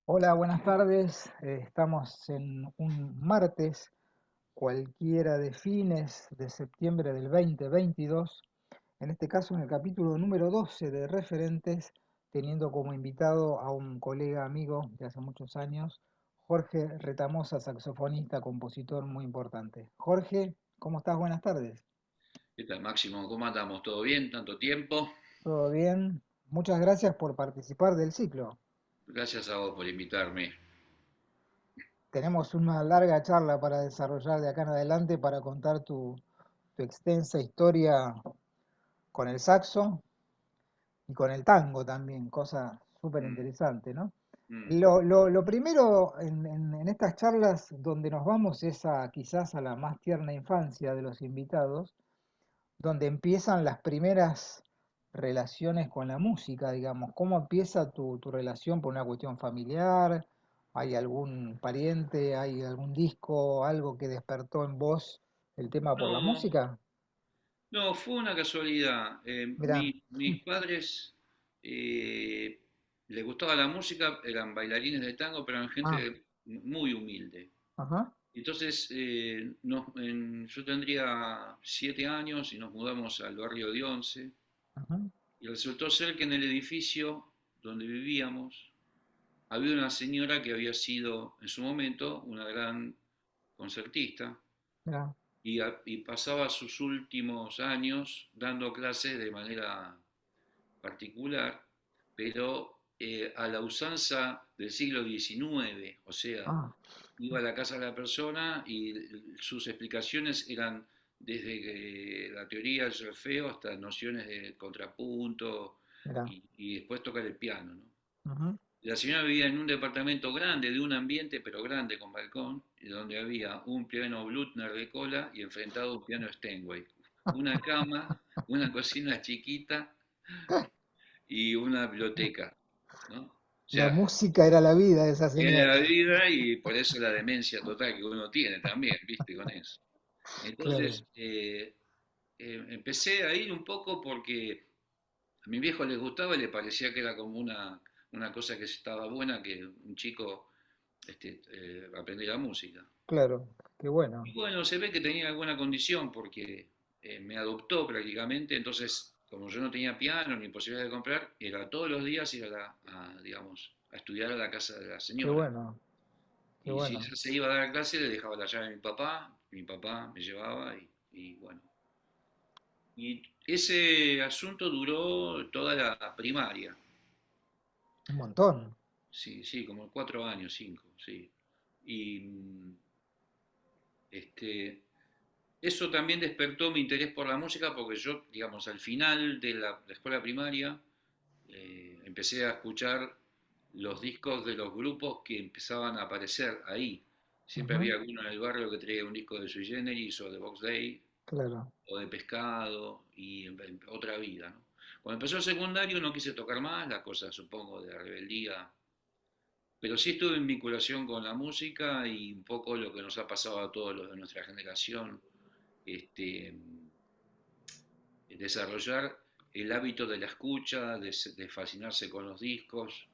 Hola, buenas tardes. Estamos en un martes cualquiera de fines de septiembre del 2022. En este caso, en el capítulo número 12 de Referentes, teniendo como invitado a un colega amigo de hace muchos años, Jorge Retamosa, saxofonista, compositor muy importante. Jorge, ¿cómo estás? Buenas tardes. ¿Qué tal, Máximo? ¿Cómo andamos? ¿Todo bien? ¿Tanto tiempo? ¿Todo bien? Muchas gracias por participar del ciclo. Gracias a vos por invitarme. Tenemos una larga charla para desarrollar de acá en adelante para contar tu extensa historia con el saxo y con el tango también, cosa súper Mm, interesante, ¿no? mm. Lo primero en estas charlas donde nos vamos es quizás a la más tierna infancia de los invitados, donde empiezan las primeras relaciones con la música, digamos. ¿Cómo empieza tu relación por una cuestión familiar? ¿Hay algún pariente, hay algún disco, algo que despertó en vos el tema por la No, música? no, fue una casualidad. Mirá, Mis padres eh, les gustaba la música, eran bailarines de tango, pero eran ah, gente muy humilde. ajá, Entonces, yo tendría 7 años y nos mudamos al barrio de Once. ajá, Y resultó ser que en el edificio donde vivíamos había una señora que había sido en su momento una gran concertista mirá, y pasaba sus últimos años dando clases de manera particular, pero a la usanza del siglo XIX, o sea, ah, iba a la casa de la persona y sus explicaciones eran desde la teoría del solfeo hasta nociones de contrapunto mirá, y después tocar el piano, ¿no? ujú. La señora vivía en un departamento grande, de un ambiente, pero grande, con balcón, y donde había un piano Blutner de cola y enfrentado un piano Steinway. Una cama, una cocina chiquita y una biblioteca, ¿no? O La sea, música era la vida de esa era la señora. vida y por eso la demencia total que uno tiene también, ¿viste? Con eso. Claro, Entonces, empecé a ir un poco porque a mi viejo les gustaba y le parecía que era como una cosa que estaba buena que un chico aprendiera música. claro, qué bueno. Y bueno, se ve que tenía alguna condición porque me adoptó prácticamente, entonces como yo no tenía piano ni posibilidad de comprar, era todos los días ir digamos, a estudiar a la casa de la Qué señora. bueno, qué Y si bueno. ella se iba a dar clase, le dejaba la llave a mi papá me llevaba y bueno. Y ese asunto duró toda la primaria. Un montón. Sí, sí, como 4 años, 5, sí. Y este, eso también despertó mi interés por la música porque yo, digamos, al final de la escuela primaria empecé a escuchar los discos de los grupos que empezaban a aparecer ahí. Siempre Ujú, había alguno en el barrio que traía un disco de Sui Generis o de Box Day claro. o de Pescado y otra vida, ¿no? Cuando empezó el secundario no quise tocar más, la cosa supongo de rebeldía, pero sí estuve en vinculación con la música y un poco lo que nos ha pasado a todos los de nuestra generación, este, desarrollar el hábito de la escucha, de fascinarse con los discos,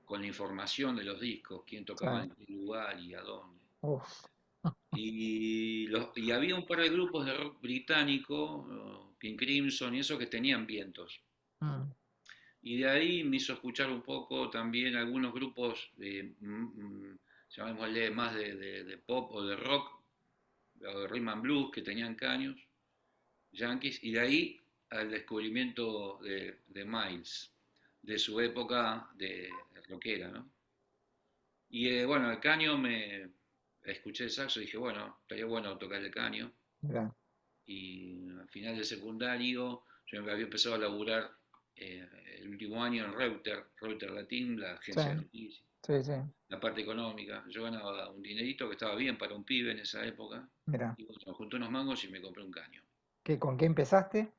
con la información de los discos, quién Sí. tocaba en qué lugar y a dónde. Uf. Y había un par de grupos de rock británico, King Crimson y eso, que tenían vientos. Mm, Y de ahí me hizo escuchar un poco también algunos grupos de, llamémosle más de pop o de rock, o de rhythm and blues que tenían caños, yankees, y de ahí al descubrimiento de Miles, de su época de rockera, ¿no? Y bueno, el caño escuché el saxo y dije, bueno, estaría bueno tocar el caño. mirá. Y al final del secundario yo me había empezado a laburar eh, el último año en Reuter Latin, la Sí, agencia de noticias, sí, sí. la parte económica. Yo ganaba un dinerito que estaba bien para un pibe en esa época. Mirá. Y bueno, junté unos mangos y me compré un caño. ¿Con qué empezaste?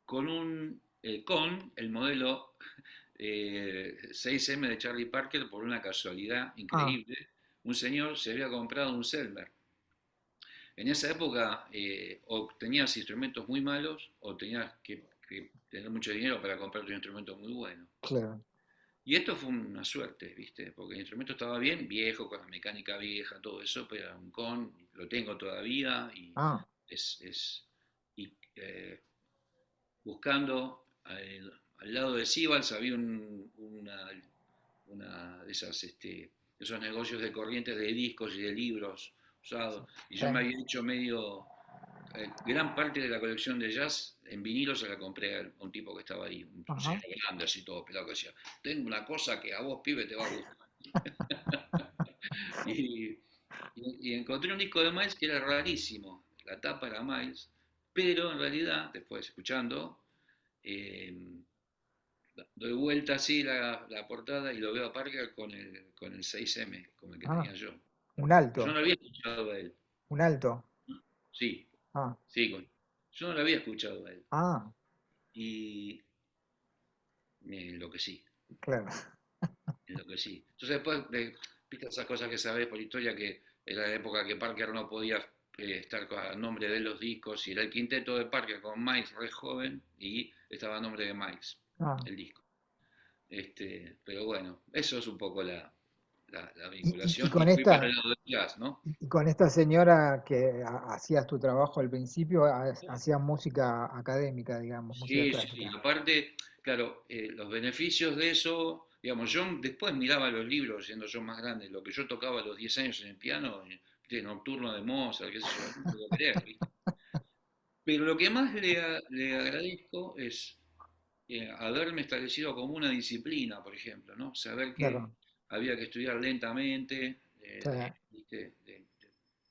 Con el modelo 6M de Charlie Parker, por una casualidad Ah, increíble, un señor se había comprado un Selmer. En esa época o tenías instrumentos muy malos o tenías que tener mucho dinero para comprar un instrumento muy bueno. claro. Y esto fue una suerte, ¿viste? Porque el instrumento estaba bien, viejo, con la mecánica vieja, todo eso, pero era un con, lo tengo todavía y Ah, y, buscando al lado de Sibals había una de esas, esos negocios de corrientes de discos y de libros sí, usados, y sí, yo me había hecho medio, gran parte de la colección de jazz en vinilo se la compré a un tipo que estaba ahí, un ajá. señor grande así todo pelado que decía, tengo una cosa que a vos pibe te va a gustar. Y, y encontré un disco de Miles que era rarísimo, la tapa era Miles, pero en realidad, después escuchando, eh, doy vuelta así la portada y lo veo a Parker con el 6M, como el que Ah, tenía yo. un Yo no alto, lo había escuchado a él. un alto. Sí, Ah, sí, yo no lo había escuchado a él. ah, Y me enloquecí, claro, enloquecí. Entonces después, viste esas cosas que sabes por historia, que era la época que Parker no podía estar a nombre de los discos, y era el quinteto de Parker con Miles re joven, y estaba a nombre de Miles, ah. el disco. Pero bueno, eso es un poco la Y vinculación, y con fui para esta, el lado del jazz, ¿no? y con esta señora que hacías tu trabajo al principio, hacías música académica, digamos, música Sí, sí, sí. clásica. Aparte, claro, los beneficios de eso, digamos, yo después miraba los libros, siendo yo más grande, lo que yo tocaba a los 10 años en el piano, ¿viste? Nocturno de Mozart, qué sé yo, no puedo creer, ¿viste? Pero lo que más le agradezco es haberme establecido como una disciplina, por ejemplo, ¿no? Saber que Claro, había que estudiar lentamente, sí. ¿viste?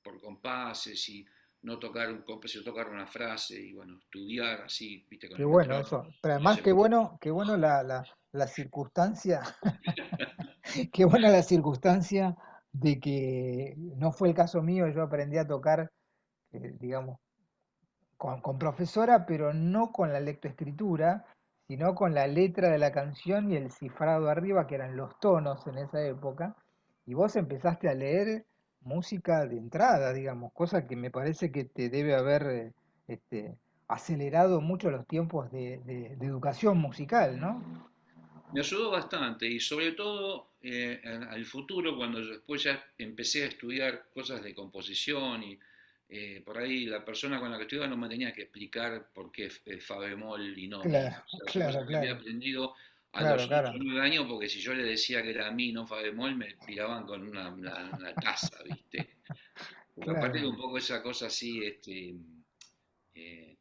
Por compases y no tocar un compás, tocar una frase y bueno, estudiar así, ¿viste? Con Qué el bueno metrónomo. eso. Pero No además, se qué bueno la circunstancia, qué buena la circunstancia de que no fue el caso mío, yo aprendí a tocar, digamos, con profesora, pero no con la lectoescritura, sino con la letra de la canción y el cifrado arriba, que eran los tonos en esa época, y vos empezaste a leer música de entrada, digamos, cosa que me parece que te debe haber este, acelerado mucho los tiempos de educación musical, ¿no? Me ayudó bastante y sobre todo al futuro cuando yo después ya empecé a estudiar cosas de composición y por ahí la persona con la que estudiaba no me tenía que explicar por qué fa bemol y no mi. Claro, O sea, son claro, cosas que había claro, aprendido a claro, los 8 claro, o 9 años porque si yo le decía que era mi, no fa bemol, me tiraban con una taza, ¿viste? Porque aparte de claro. un poco esa cosa así,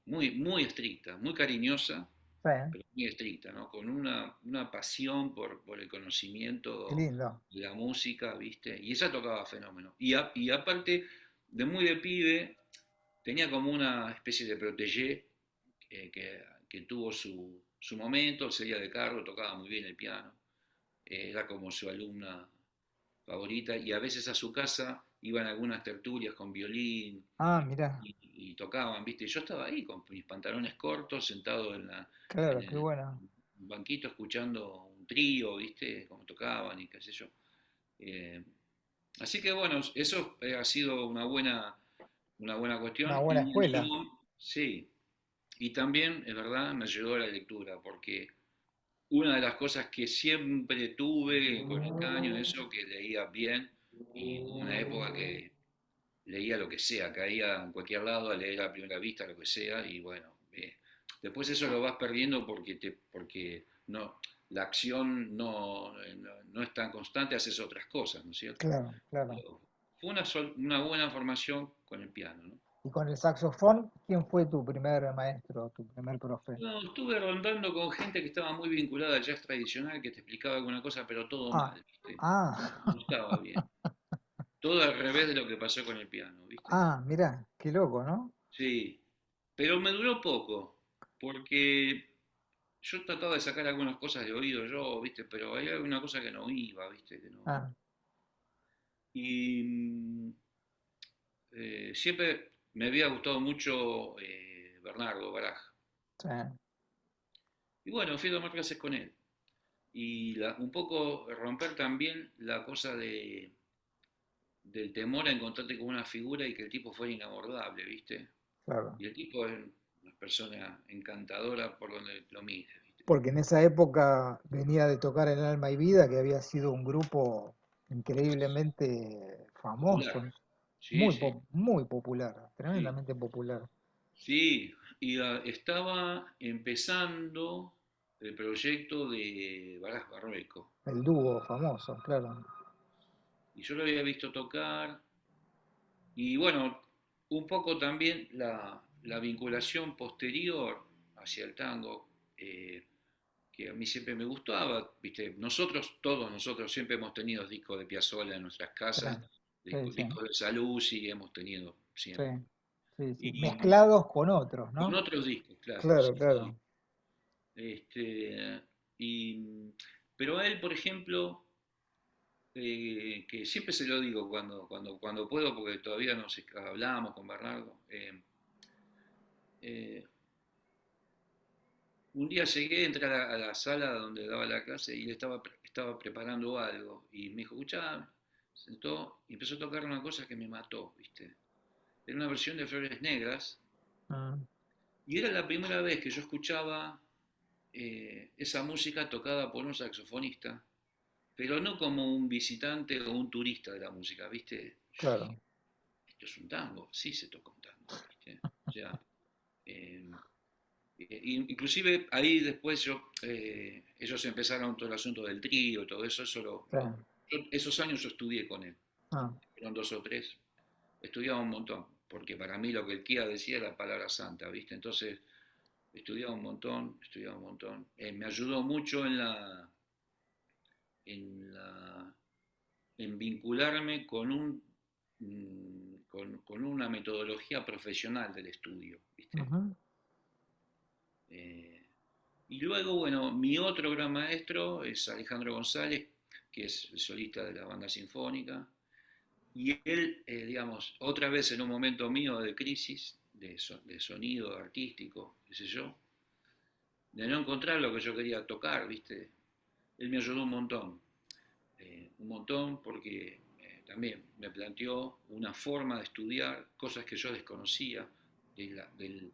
muy, muy estricta, muy cariñosa, Sí, pero muy estricta, ¿no? Con una pasión por el qué conocimiento lindo. de la música, ¿viste? Y esa tocaba fenómeno. Y aparte, de muy de pibe, tenía como una especie de protégé que tuvo su momento, sería de cargo, tocaba muy bien el piano, era como su alumna favorita, y a veces a su casa iban algunas tertulias con violín, Ah, mira, y tocaban, ¿viste? Yo estaba ahí con mis pantalones cortos, sentado en claro, qué el bueno. banquito escuchando un trío, ¿viste? Cómo tocaban y qué sé yo. Eh, Así que bueno, eso ha sido una buena Una cuestión. buena Y escuela. sí, y también, es verdad, me ayudó a la lectura, porque una de las cosas que siempre tuve con el caño, eso, que leía bien, y hubo una época que leía lo que sea, caía en cualquier lado a leer a primera vista lo que sea, y bueno, después eso lo vas perdiendo porque no, la acción no es tan constante, haces otras cosas, ¿no es cierto? Claro, claro. Pero fue una buena formación con el piano, ¿no? Y con el saxofón, ¿quién fue tu primer maestro, tu primer profe? No, estuve rondando con gente que estaba muy vinculada al jazz tradicional, que te explicaba alguna cosa, pero todo Ah, mal, ¿viste? ah, No estaba bien. Todo al revés de lo que pasó con el piano, ¿viste? ah, mirá, qué loco, ¿no? Sí, pero me duró poco, porque yo trataba de sacar algunas cosas de oído yo, ¿viste? Pero hay alguna cosa que no iba, ¿viste? Que no. Ah, Y siempre me había gustado mucho Bernardo Baraj. sí, Y bueno, fui a tomar clases con él. Y un poco romper también la cosa del temor a encontrarte con una figura y que el tipo fuera inabordable, ¿viste? claro. Y el tipo es una persona encantadora por donde lo mires, porque en esa época venía de tocar el Alma y Vida, que había sido un grupo increíblemente Popular. famoso, Sí, sí. muy popular, Sí, tremendamente popular. sí, y estaba empezando el proyecto de Barras Barroco. El dúo famoso, claro. Y yo lo había visto tocar. Y bueno, un poco también la vinculación posterior hacia el tango, que a mí siempre me gustaba. ¿Viste? Nosotros, todos nosotros, siempre hemos tenido discos de Piazzolla en nuestras Sí, casas, sí, sí, discos de Saluzzi, hemos tenido sí, siempre. sí, sí. Y Mezclados con otros, con ¿no? otros discos, claro, Claro, sí, sí. claro. Este, y, pero a él, por ejemplo, que siempre se lo digo cuando puedo, porque todavía nos hablamos con Bernardo. Eh, un día llegué, entré a la sala donde daba la clase y él estaba preparando algo. Y me dijo, escuchá, sentó y empezó a tocar una cosa que me mató, ¿viste? Era una versión de Flores Negras. Ah, Y era la primera vez que yo escuchaba esa música tocada por un saxofonista, pero no como un visitante o un turista de la música, ¿viste? Yo dije, claro. esto es un tango, sí se toca un tango, ¿viste? O sea, eh, inclusive ahí después ellos empezaron todo el asunto del trío y todo eso, Sí. esos años yo estudié con él, Ah, fueron dos o tres, estudiaba un montón, porque para mí lo que el Kia decía era la palabra santa, ¿viste? Entonces estudiaba un montón, me ayudó mucho en la en vincularme con una metodología profesional del estudio, ¿viste? ujú, Eh, y luego, bueno, mi otro gran maestro es Alejandro González, que es el solista de la banda sinfónica, y él, digamos, otra vez en un momento mío de crisis, de sonido artístico, qué sé yo, de no encontrar lo que yo quería tocar, ¿viste? Él me ayudó un montón porque también me planteó una forma de estudiar cosas que yo desconocía, de, la- del-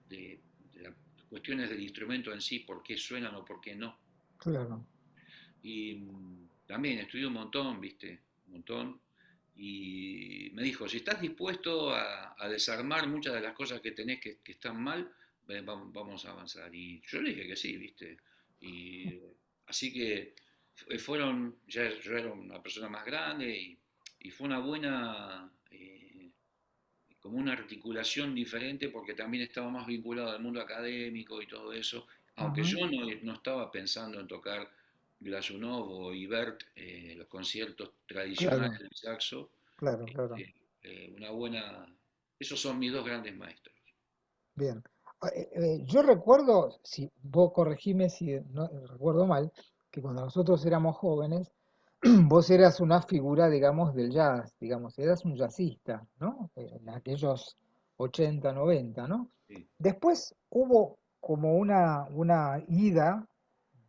de las cuestiones del instrumento en sí, por qué suenan o por qué no. claro. Y también estudié un montón, ¿viste? Un montón. Y me dijo, si estás dispuesto a desarmar muchas de las cosas que tenés que están mal, vamos a avanzar. Y yo le dije que sí, ¿viste? Y así que fueron, ya yo era una persona más grande y fue una buena, como una articulación diferente porque también estaba más vinculado al mundo académico y todo eso, aunque Ujú, yo no estaba pensando en tocar Glazunov o Ibert, los conciertos tradicionales claro, del saxo, claro, claro. este, una buena, esos son mis dos grandes maestros. Bien. Yo recuerdo, si vos corregime si no recuerdo mal, que cuando nosotros éramos jóvenes, vos eras una figura, digamos, del jazz, digamos, eras un jazzista, ¿no? En aquellos 80, 90, ¿no? Sí. Después hubo como una ida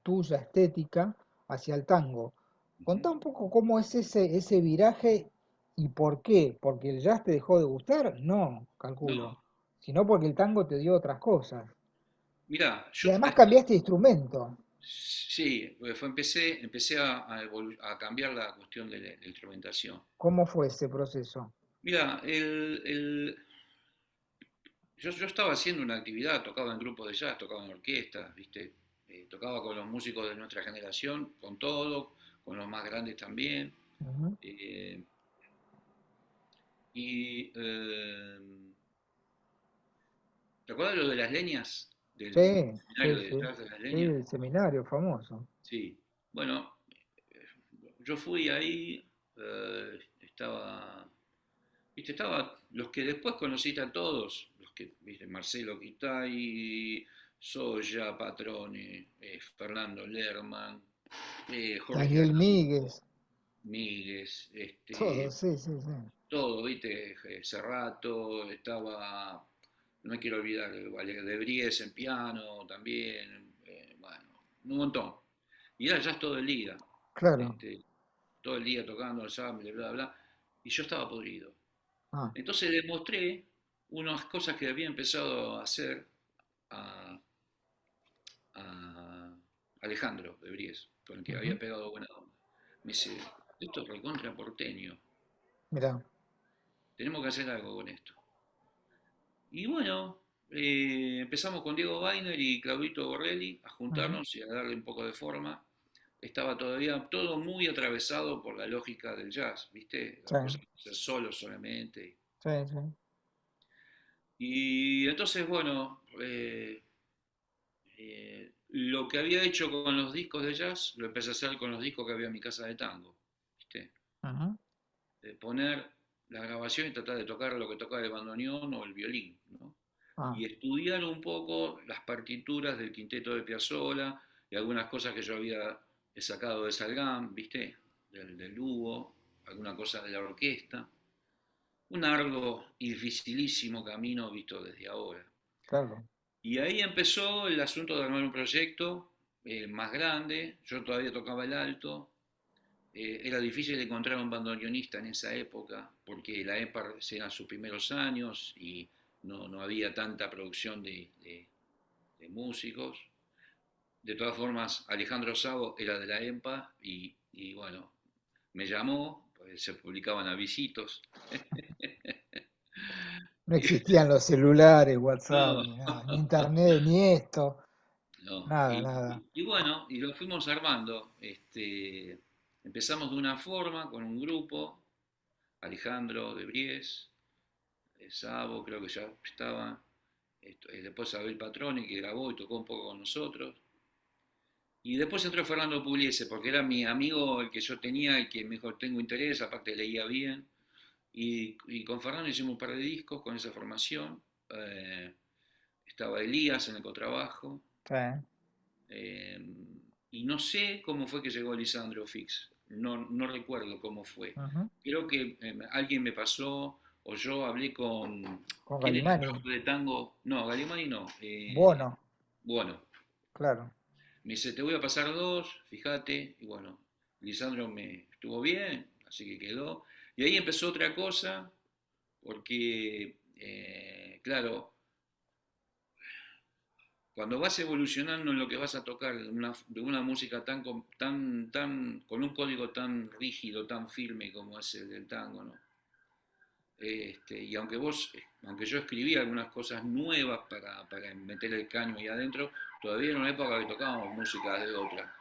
tuya estética hacia el tango. Ujú. Contá un poco cómo es ese viraje y por qué. ¿Porque el jazz te dejó de gustar? No, calculo. No, Sino porque el tango te dio otras cosas. mira, Y además cambiaste de instrumento. sí, empecé a cambiar la cuestión de la instrumentación. ¿Cómo fue ese proceso? Mira, yo estaba haciendo una actividad, tocaba en grupos de jazz, tocaba en orquestas, ¿viste? Tocaba con los músicos de nuestra generación, con todo, con los más grandes también. Ujú. eh, y ¿te acuerdas lo de las leñas? Del Sí, seminario sí, de sí. jazz de las Sí, leñas. el seminario famoso. Sí. Bueno, yo fui ahí, estaba los que después conociste a todos, los que, viste, Marcelo Quitay, Soya, Patrone, Fernando Lerman, Jorge Daniel Míguez, Míguez, todo, sí, sí, sí. todo, viste, Cerrato, estaba, no me quiero olvidar, de Bries en piano también, bueno, un montón. Y era jazz todo el día, Claro. este, todo el día tocando el sable, bla, bla, y yo estaba podrido. Ah, Entonces le mostré unas cosas que había empezado a hacer, a, a Alejandro de Bries, con el que Ujú. había pegado buena onda. Me dice, esto es recontra porteño, Mirá, tenemos que hacer algo con esto. Y bueno, empezamos con Diego Weiner y Claudito Borrelli a ujú. juntarnos y a darle un poco de forma. Estaba todavía todo muy atravesado por la lógica del jazz, ¿viste? Sí, Las cosas que hacer solo solamente. sí, sí. Y entonces, bueno, lo que había hecho con los discos de jazz, lo empecé a hacer con los discos que había en mi casa de tango, ¿viste? Ujú. De poner la grabación y tratar de tocar lo que tocaba el bandoneón o el violín, ¿no? Ah, Y estudiar un poco las partituras del quinteto de Piazzolla y algunas cosas que yo había sacado de Salgán, ¿viste? Del Lugo, alguna cosa de la orquesta. Un arduo y dificilísimo camino visto desde ahora. claro. Y ahí empezó el asunto de armar un proyecto más grande. Yo todavía tocaba el alto. Era difícil encontrar un bandoneonista en esa época porque la EPA eran sus primeros años y no había tanta producción de músicos. De todas formas, Alejandro Savo era de la EMPA y bueno, me llamó, pues se publicaban avisitos. No existían los celulares, WhatsApp, No, ni nada, ni internet, ni esto, no. nada, nada. Y bueno, y lo fuimos armando. Empezamos de una forma, con un grupo, Alejandro de Bries, Sabo creo que ya estaba, después Abel Patroni que grabó y tocó un poco con nosotros. Y después entró Fernando Pugliese, porque era mi amigo, el que yo tenía, el que me dijo, tengo interés, aparte leía bien. Y con Fernando hicimos un par de discos con esa formación. Eh, Estaba Elías en el contrabajo. Sí. eh, y no sé cómo fue que llegó Lisandro Fix. No recuerdo cómo fue. Ujú. Creo que alguien me pasó, o yo hablé con... Con ¿Quién era el Galimani, profe de tango? No, Galimani no. Bono, Bueno, claro. me dice, te voy a pasar dos, fíjate, y bueno, Lisandro me estuvo bien, así que quedó. Y ahí empezó otra cosa, porque, claro, cuando vas evolucionando en lo que vas a tocar de una música con un código tan rígido, tan firme como es el del tango, ¿no? Y aunque yo escribía algunas cosas nuevas para meter el caño ahí adentro, todavía era una época que tocábamos música de otra,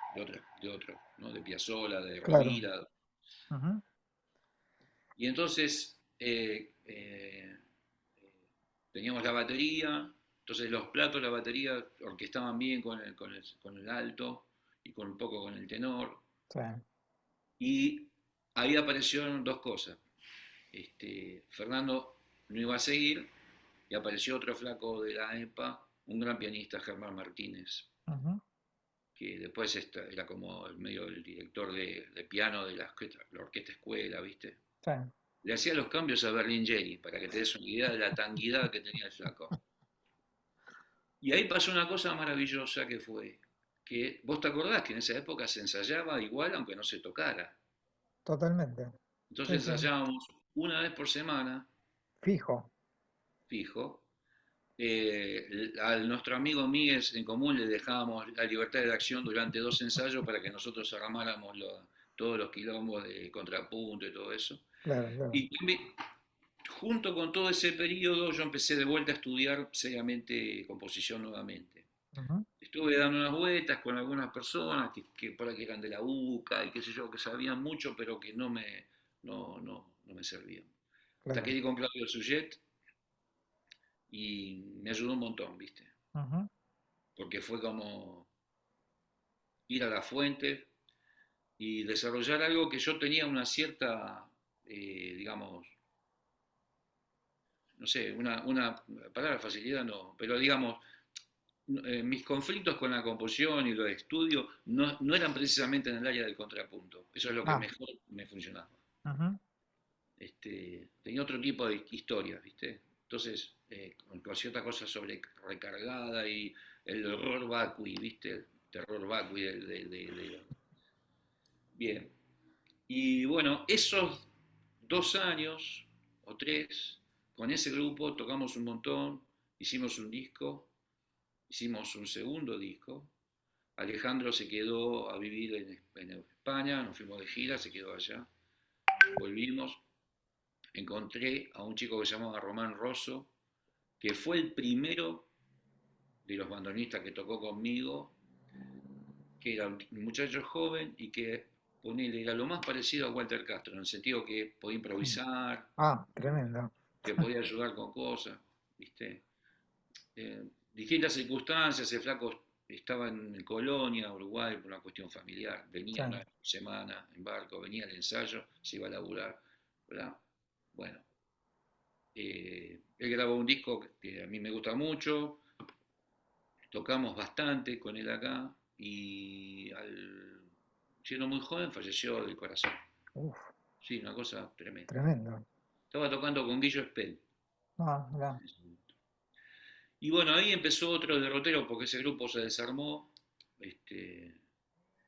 ¿no? De Piazzolla, de Claro. Rovira. Ujú. Y entonces teníamos la batería, entonces los platos, la batería orquestaban bien con el alto y con un poco con el tenor. Sí. Y ahí aparecieron dos cosas. Fernando no iba a seguir y apareció otro flaco de la EPA, un gran pianista, Germán Martínez, Ujú. que después era como el medio del director de piano de la orquesta escuela, ¿viste? Sí. Le hacía los cambios a Berlingeri, para que te des una idea de la tanguidad que tenía el flaco. Y ahí pasó una cosa maravillosa que fue que vos te acordás que en esa época se ensayaba igual aunque no se tocara. Totalmente. Sí, Entonces sí. ensayábamos una vez por semana, Fijo. fijo. A nuestro amigo Miguel en común le dejábamos la libertad de acción durante dos ensayos para que nosotros armáramos todos los quilombos de contrapunto y todo eso. Claro, claro. Y junto con todo ese periodo yo empecé de vuelta a estudiar seriamente composición nuevamente. Ujú. Estuve dando unas vueltas con algunas personas que por aquí eran de la UCA y qué sé yo, que sabían mucho, pero que no me servían. Hasta que Claro. di con Claudio Sujet y me ayudó un montón, ¿viste? Ujú. Porque fue como ir a la fuente y desarrollar algo que yo tenía una cierta, digamos, no sé, una palabra facilidad no, pero digamos, mis conflictos con la composición y los estudios no eran precisamente en el área del contrapunto. Eso es lo que Ah. mejor me funcionaba. Ujú. Tenía otro tipo de historias, ¿viste? Entonces, con cierta cosa sobre recargada y el horror vacui, ¿viste? El terror vacui Bien. Y bueno, esos 2 años o tres, con ese grupo tocamos un montón, hicimos un disco, hicimos un segundo disco, Alejandro se quedó a vivir en España, nos fuimos de gira, se quedó allá, volvimos, encontré a un chico que se llamaba Román Rosso, que fue el primero de los bandoneonistas que tocó conmigo, que era un muchacho joven y que ponele, era lo más parecido a Walter Castro, en el sentido que podía Mm. improvisar, Ah, tremendo. que podía ayudar con cosas, ¿viste? Distintas circunstancias, el flaco estaba en Colonia, Uruguay, por una cuestión familiar, Sí. venía una semana en barco, venía al ensayo, se iba a laburar, ¿verdad? Bueno, él grabó un disco que a mí me gusta mucho, tocamos bastante con él acá y siendo muy joven falleció del corazón. Uf, Sí, una cosa tremenda. tremendo. Estaba tocando con Guillo Spell. Ah, mirá. Y bueno, ahí empezó otro derrotero porque ese grupo se desarmó. Este,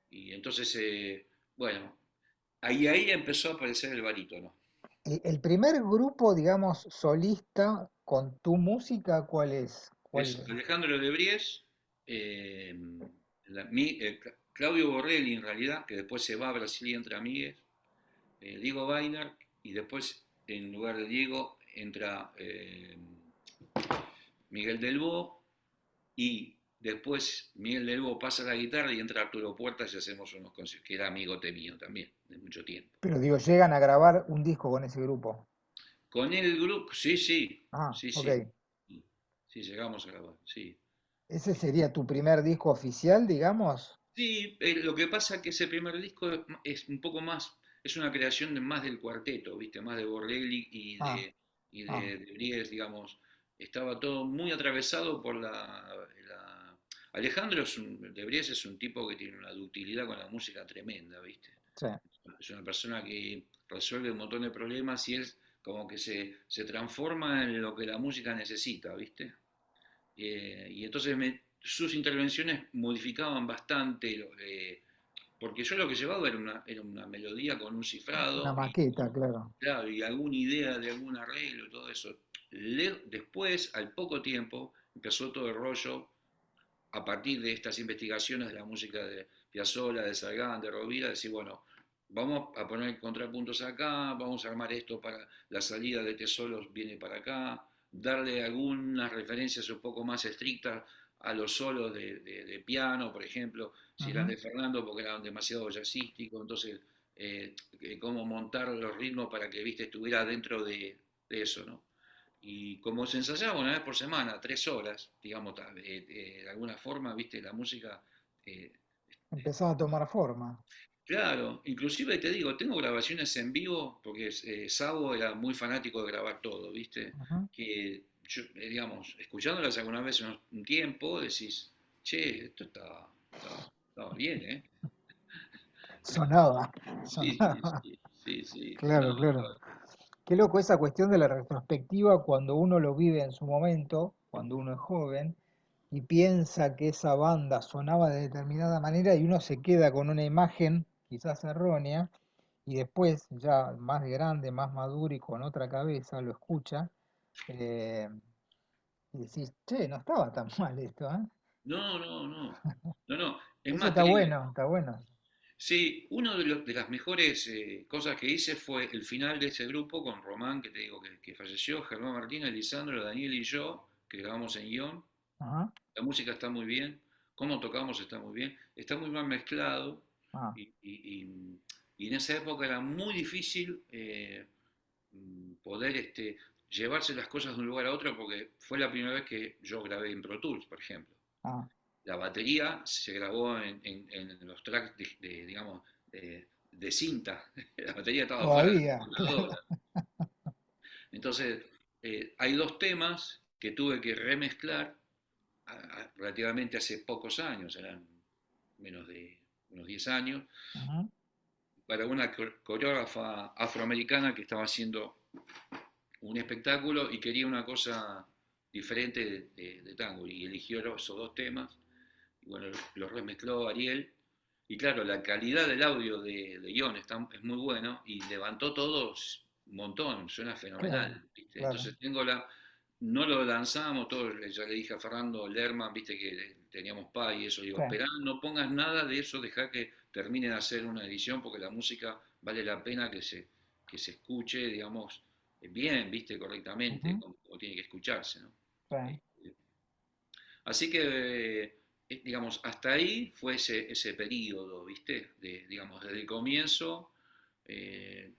y entonces, bueno, ahí empezó a aparecer el barítono. El primer grupo, digamos, solista con tu música, ¿cuál es? Es Alejandro de Bries, eh, Claudio Borrelli en realidad, que después se va a Brasil y entra Miguel, Diego Weiner, y después en lugar de Diego entra Miguel Delbo, y después Miguel Delbo pasa la guitarra y entra Arturo Puertas y hacemos unos conciertos, que era amigote mío también, de mucho tiempo. Pero digo, llegan a grabar un disco con ese grupo. Con el grupo, sí, sí, Ah, sí, ok. sí, sí, llegamos a grabar, sí. ¿Ese sería tu primer disco oficial, digamos? Sí, lo que pasa es que ese primer disco es un poco más, es una creación más del cuarteto, ¿viste? Más de Borrelli Ah, ah, de Bries, digamos. Estaba todo muy atravesado por Alejandro de Bries es un tipo que tiene una ductilidad con la música tremenda, ¿viste? sí. Es una persona que resuelve un montón de problemas y es como que se transforma en lo que la música necesita, ¿viste? Y entonces sus intervenciones modificaban bastante, porque yo lo que llevaba era una melodía con un Una cifrado y, maqueta, claro. claro, y alguna idea de algún arreglo y todo eso. Después, al poco tiempo, empezó todo el rollo a partir de estas investigaciones de la música de Piazzolla, de Sargán, de Rovira, decir, bueno, vamos a poner contrapuntos acá, vamos a armar esto para la salida de este solo viene para acá, darle algunas referencias un poco más estrictas a los solos de piano, por ejemplo, si eran Ujú. de Fernando porque eran demasiado jazzísticos, entonces cómo montar los ritmos para que viste estuviera dentro de eso, ¿no? Y como se ensayaba una vez por semana, 3 horas, digamos, de alguna forma, viste, la música, eh, Empezaba a tomar forma. claro, inclusive te digo, tengo grabaciones en vivo, porque Sabo era muy fanático de grabar todo, viste, Ujú. que yo, digamos, escuchándolas alguna vez un tiempo, decís, che, esto estaba bien, ¿eh? Sonaba, Sí, sí, sonaba. sí, sí, sí, no, Claro, claro. Qué loco esa cuestión de la retrospectiva cuando uno lo vive en su momento, cuando uno es joven, y piensa que esa banda sonaba de determinada manera y uno se queda con una imagen quizás errónea y después ya más grande, más maduro y con otra cabeza lo escucha eh, y decís, che, no estaba tan mal esto, ¿eh? no, no, no, no, no, es Eso más, te digo, está bueno. sí, una de las mejores cosas que hice fue el final de ese grupo con Román, que te digo que falleció, Germán Martínez, Lisandro, Daniel y yo, que grabamos en guión. Ajá. La música está muy bien, cómo tocamos está muy bien, está muy mal mezclado Ah, y, y- y- y en esa época era muy difícil poder llevarse las cosas de un lugar a otro porque fue la primera vez que yo grabé en Pro Tools, por ejemplo. ah, La batería se grabó en los tracks digamos, de cinta. La batería estaba fuera de la todavía, claro. computadora. Entonces, hay dos temas que tuve que remezclar relativamente hace pocos años, eran menos de unos 10 años, Ujú. para una coreógrafa afroamericana que estaba haciendo un espectáculo y quería una cosa diferente de tango y eligió esos dos temas y bueno, los remezcló Ariel. Y claro, la calidad del audio de Ion es muy bueno y levantó todos un montón, suena Claro, fenomenal, ¿viste? claro. Entonces no lo lanzamos, todo, ya le dije a Fernando Lerman, viste que teníamos pa y eso, digo, sí. esperá, no pongas nada de eso, deja que termine de hacer una edición porque la música vale la pena que se escuche, digamos, bien, viste, correctamente, Ujú, como tiene que escucharse, ¿no? sí. Este, Así que, digamos, hasta ahí fue ese periodo, ¿viste? Digamos, desde el comienzo,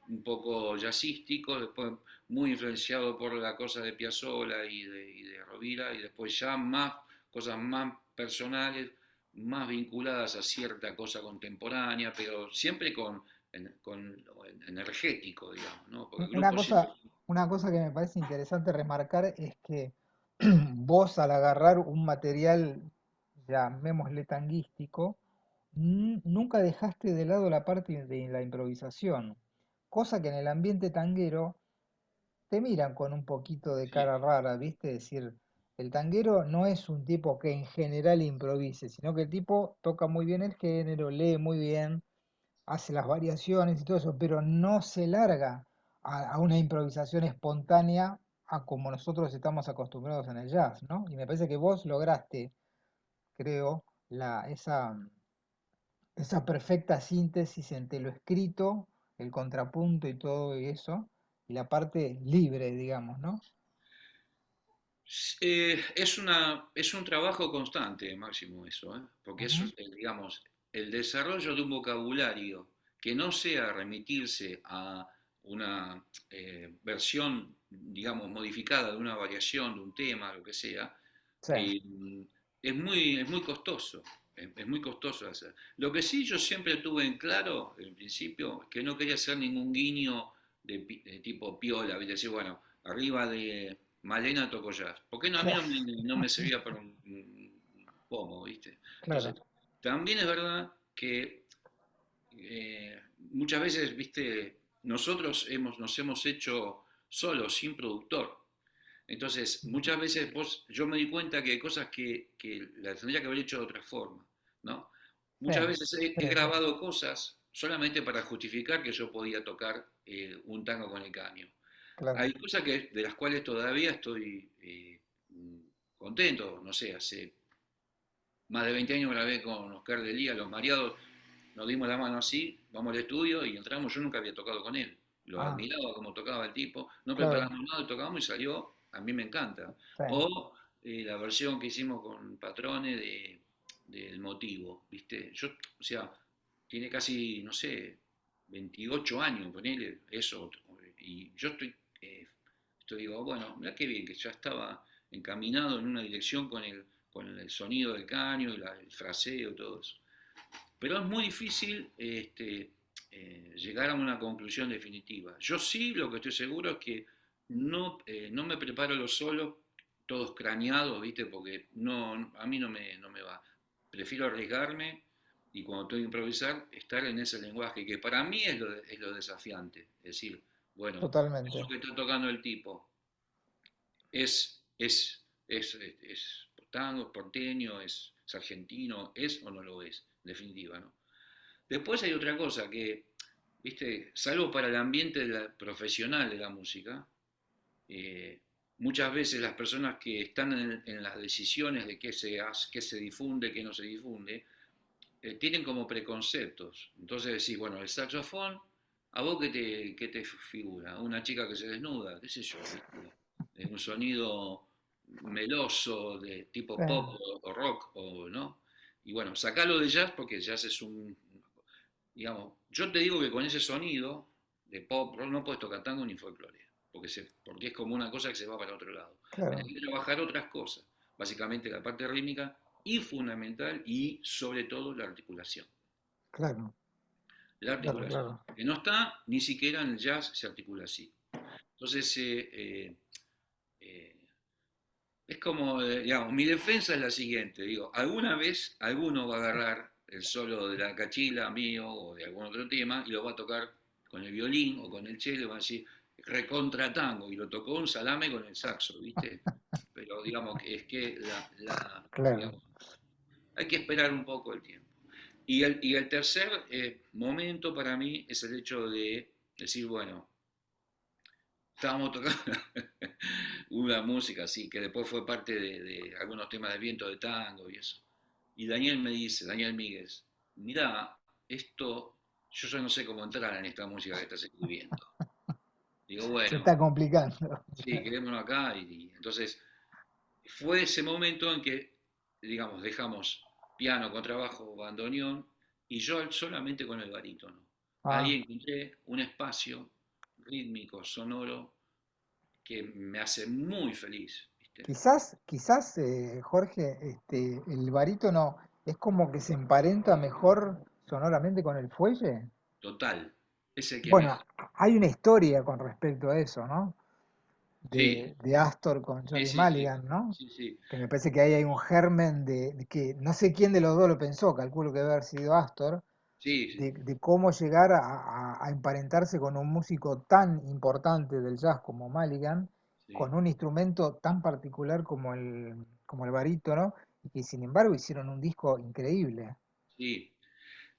un poco jazzístico, después muy influenciado por la cosa de Piazzolla y de Rovira, y después ya más cosas más personales, más vinculadas a cierta cosa contemporánea, pero siempre con energético, digamos, ¿no? Porque el Una grupo siempre... cosa, una cosa que me parece interesante remarcar es que vos al agarrar un material, llamémosle tanguístico, nunca dejaste de lado la parte de la improvisación, cosa que en el ambiente tanguero te miran con un poquito de Sí, cara rara, ¿viste? Es decir, el tanguero no es un tipo que en general improvise, sino que el tipo toca muy bien el género, lee muy bien, hace las variaciones y todo eso, pero no se larga a una improvisación espontánea a como nosotros estamos acostumbrados en el jazz, ¿no? Y me parece que vos lograste, creo, esa perfecta síntesis entre lo escrito, el contrapunto y todo eso, y la parte libre, digamos, ¿no? Es un trabajo constante, Máximo, eso, ¿eh? Porque es, Ujú, digamos, el desarrollo de un vocabulario que no sea remitirse a una versión, digamos, modificada de una variación, de un tema, lo que sea, sí, eh, es muy costoso. Es muy costoso hacer. Lo que sí yo siempre tuve en claro, en principio, que no quería hacer ningún guiño de tipo piola, ¿viste? Decir, bueno, arriba de Malena tocó jazz. ¿Por qué no? A mí claro, no me servía para un pomo, ¿viste? Entonces, claro. también es verdad que muchas veces, ¿viste? Nos hemos hecho solos, sin productor. Entonces, Ujú, muchas veces yo me di cuenta que hay cosas que las tendría que haber hecho de otra forma, ¿no? sí, Muchas veces he sí, sí, grabado cosas solamente para justificar que yo podía tocar un tango con el caño. claro. Hay cosas de las cuales todavía estoy contento, no sé, hace más de 20 años grabé con Oscar de Lía, Los Mareados, nos dimos la mano así, vamos al estudio y entramos, yo nunca había tocado con él, lo Ah, admiraba como tocaba el tipo, no claro, preparamos nada, tocamos y salió, a mí me encanta. sí, O la versión que hicimos con Patrone del Motivo, ¿viste? Yo, o sea, tiene casi, no sé, 28 años, ponele, eso, y yo digo, bueno, mira qué bien, que ya estaba encaminado en una dirección con el sonido del caño y el fraseo y todo eso. Pero es muy difícil llegar a una conclusión definitiva. Yo sí lo que estoy seguro es que no me preparo los solos todos craneados, ¿viste? Porque a mí no me va. Prefiero arriesgarme y cuando tengo que improvisar, estar en ese lenguaje, que para mí es lo desafiante. Es decir, bueno, eso totalmente. que está tocando el tipo, es tango, es porteño, es argentino, es o no lo es, en definitiva, ¿no? Después hay otra cosa que, viste, salvo para el ambiente profesional de la música, eh, muchas veces las personas que están en las decisiones de qué se difunde, qué no se difunde, tienen como preconceptos. Entonces decís, bueno, el saxofón, ¿a vos qué te figura? Una chica que se desnuda, qué sé yo, ¿viste? Un sonido meloso de tipo Sí, pop o rock, o, ¿no? Y bueno, sacalo de jazz porque el jazz es digamos, yo te digo que con ese sonido de pop rock no puedes tocar tango ni folclore, porque es como una cosa que se va para otro lado. Tenés claro, que trabajar otras cosas, básicamente la parte rítmica y fundamental y sobre todo la articulación. claro, La claro, articulación, claro. que no está ni siquiera en el jazz se articula así. Entonces, eh, es como, digamos, mi defensa es la siguiente, digo, alguna vez alguno va a agarrar el solo de la cachila mío o de algún otro tema y lo va a tocar con el violín o con el cello y va a decir recontra tango y lo tocó un salame con el saxo, ¿viste? Pero digamos que es que Claro, digamos, hay que esperar un poco el tiempo. Y el tercer momento para mí es el hecho de decir, bueno, estábamos tocando una música así, que después fue parte de algunos temas de viento de tango y eso. Y Daniel me dice, Daniel Míguez, mira, esto, yo ya no sé cómo entrar en esta música que estás escribiendo. Digo, Se bueno, está complicando. sí, quedémonos acá. Y entonces fue ese momento en que, digamos, dejamos piano, contrabajo, bandoneón y yo solamente con el barítono. Ahí Ah, encontré un espacio rítmico, sonoro, que me hace muy feliz, ¿viste? quizás, Jorge, el barítono es como que se emparenta mejor sonoramente con el fuelle. Total. Es el que Bueno, mejor. hay una historia con respecto a eso, ¿no? Sí, De Astor con sí, Johnny sí, sí, Mulligan, ¿no? sí, sí, Que me parece que ahí hay un germen de que no sé quién de los dos lo pensó, calculo que debe haber sido Astor, sí, sí, de cómo llegar a emparentarse con un músico tan importante del jazz como Mulligan, sí, con un instrumento tan particular como el barítono, y que sin embargo hicieron un disco increíble. sí.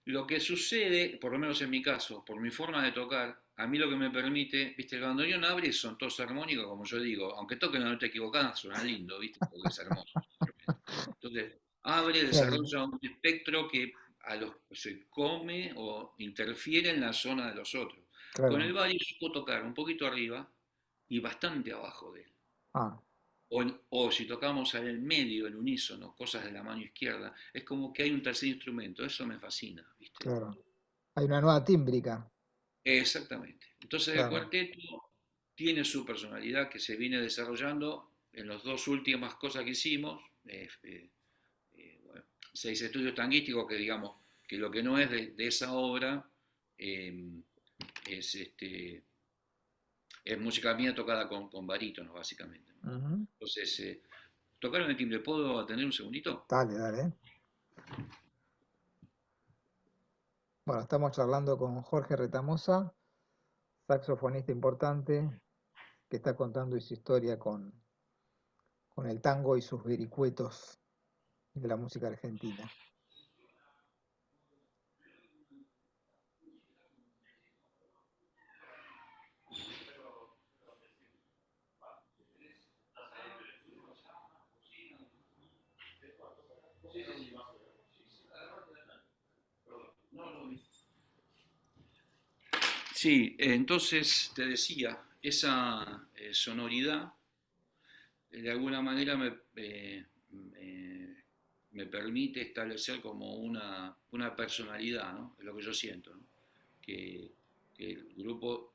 Lo que sucede, por lo menos en mi caso, por mi forma de tocar, a mí lo que me permite, viste, el bandoneón abre y son todos armónicos, como yo digo, aunque toquen la nota equivocada, suena lindo, viste, porque es hermoso ese instrumento. Entonces, abre, Claro, desarrolla un espectro que se come o interfiere en la zona de los otros. Con el claro. bajo yo puedo tocar un poquito arriba y bastante abajo de él. Ah, O si tocamos en el medio, el unísono, cosas de la mano izquierda, es como que hay un tercer instrumento, eso me fascina, ¿viste? claro. Hay una nueva tímbrica, Exactamente. Entonces el claro. cuarteto tiene su personalidad que se viene desarrollando en las dos últimas cosas que hicimos, bueno, 6 estudios tanguísticos que digamos que lo que no es de esa obra eh, es, es música mía tocada con barítonos básicamente, ¿no? Ujú. Entonces, tocaron el timbre, ¿puedo atender un segundito? Dale, dale. Bueno, estamos charlando con Jorge Retamosa, saxofonista importante, que está contando su historia con el tango y sus vericuetos de la música argentina. Sí, entonces te decía, esa sonoridad de alguna manera me permite establecer como una personalidad, ¿no? Es lo que yo siento, ¿no? Que, que el grupo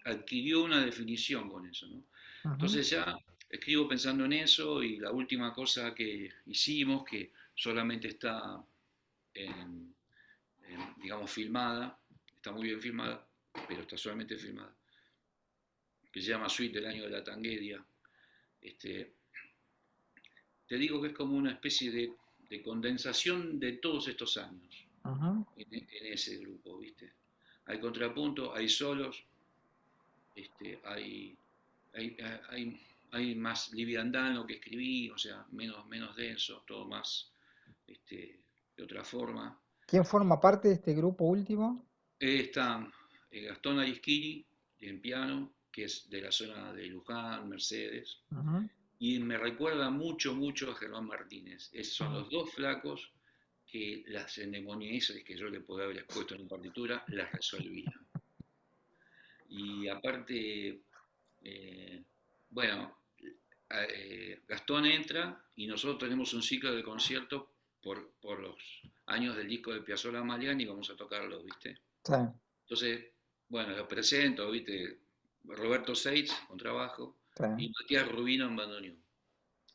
adquirió una definición con eso, ¿no? Ujú. Entonces ya escribo pensando en eso y la última cosa que hicimos, que solamente está, en, digamos, filmada, está muy bien filmada, pero está solamente filmada, que se llama Suite del año de la Tanguedia. Este, te digo que es como una especie de condensación de todos estos años Ujú. en ese grupo, ¿viste? Hay contrapunto, hay solos, hay, hay, hay, hay más liviandad en lo que escribí, o sea, menos denso, todo más de otra forma. ¿Quién forma parte de este grupo último? Está Gastón Arischini en piano, que es de la zona de Luján, Mercedes, Ujú. y me recuerda mucho, mucho a Germán Martínez. Son Ah, los dos flacos que las endemoniadas que yo le podía haber expuesto en la partitura las resolvían. Y aparte, eh, bueno, Gastón entra y nosotros tenemos un ciclo de conciertos por los años del disco de Piazzolla Maliani y vamos a tocarlo, ¿viste? sí, Entonces, bueno, los presento, ¿viste? Roberto Seitz, con trabajo, sí. y Matías Rubino en bandoneón.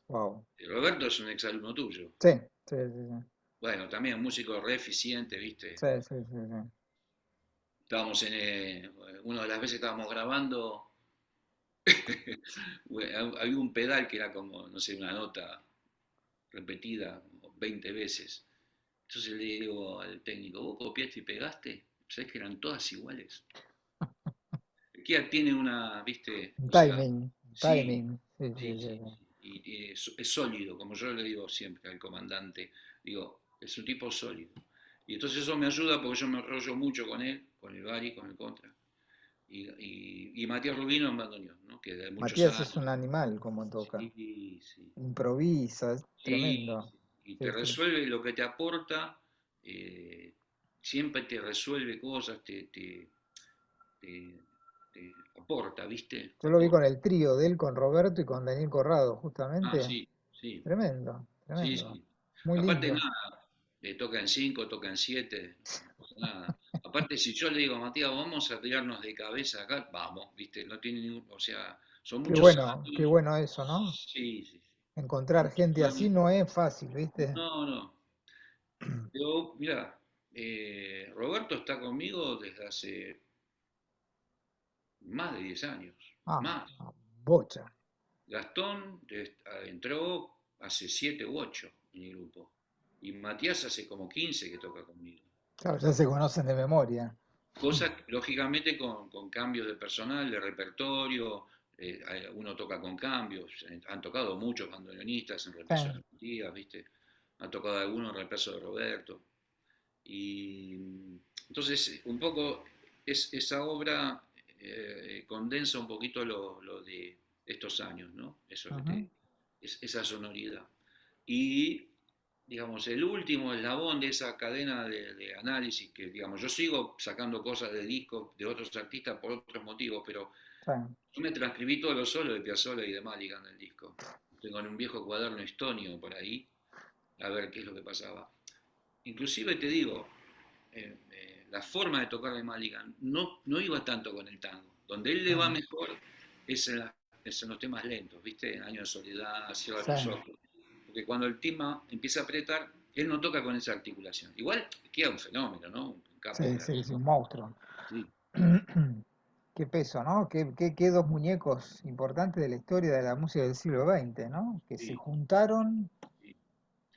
Wow. Roberto es un exalumno tuyo. Sí, sí, sí, sí. Bueno, también un músico re eficiente, ¿viste? Sí, sí, sí, sí. Estábamos una de las veces estábamos grabando, había un pedal que era como, no sé, una nota repetida 20 veces. Entonces le digo al técnico, ¿vos copiaste y pegaste? ¿Sabés que eran todas iguales? Kia tiene una, ¿viste? Un O sea, timing, sí, timing. Sí, sí, sí, sí, sí, sí. sí. Y es sólido, como yo le digo siempre al comandante, digo, es un tipo sólido. Y entonces eso me ayuda porque yo me enrollo mucho con él, con el Bari, con el Contra. Y Matías Rubino en bandoneón, ¿no? Que de muchos Matías es años. un animal como toca. Sí, sí, Improvisa, es sí, tremendo. y te sí, sí. resuelve lo que te aporta, eh, siempre te resuelve cosas, te- te aporta, ¿viste? Te Yo lo vi aporta. con el trío de él, con Roberto y con Daniel Corrado, Ah, justamente. sí, sí, Tremendo, sí, tremendo. sí. Muy Aparte lindo. nada, tocan cinco, tocan siete, no pasa nada. Aparte, si yo le digo a Matías, vamos a tirarnos de cabeza acá, vamos, ¿viste? No tiene ningún, o sea, son muchos Qué años. bueno eso, ¿no? Sí, sí, sí. Encontrar Muchos gente así años. no es fácil, ¿viste? No, no. Pero, mira, Roberto está conmigo desde hace más de 10 años. Ah, Más. bocha. Gastón entró hace 7 u 8 en el grupo. Y Matías hace como 15 que toca conmigo. Claro, ya se conocen de memoria. Cosas, lógicamente, con cambios de personal, de repertorio. Uno toca con cambios. Han tocado muchos bandoneonistas en Sí, reemplazo de Matías, ¿viste? Han tocado algunos en reemplazo de Roberto. Y entonces, un poco, esa obra condensa un poquito lo de estos años, ¿no? Eso que ujú, esa sonoridad. Y, digamos, el último eslabón de esa cadena de análisis, que, digamos, yo sigo sacando cosas de discos de otros artistas por otros motivos, pero sí. yo me transcribí todo lo solo de Piazzolla y de Maligan del disco. Tengo en un viejo cuaderno estonio por ahí, a ver qué es lo que pasaba. Inclusive te digo, la forma de tocar de Maligan no iba tanto con el tango. Donde él le va Mm, mejor es en los temas lentos, ¿viste? En Año de Soledad, Cierra sí, tus ojos. Porque cuando el tema empieza a apretar, él no toca con esa articulación. Igual queda un fenómeno, ¿no? Un capo sí, de la sí, vida. sí, un monstruo. Sí, Qué peso, ¿no? Qué dos muñecos importantes de la historia de la música del siglo XX, ¿no? Que se sí, juntaron sí.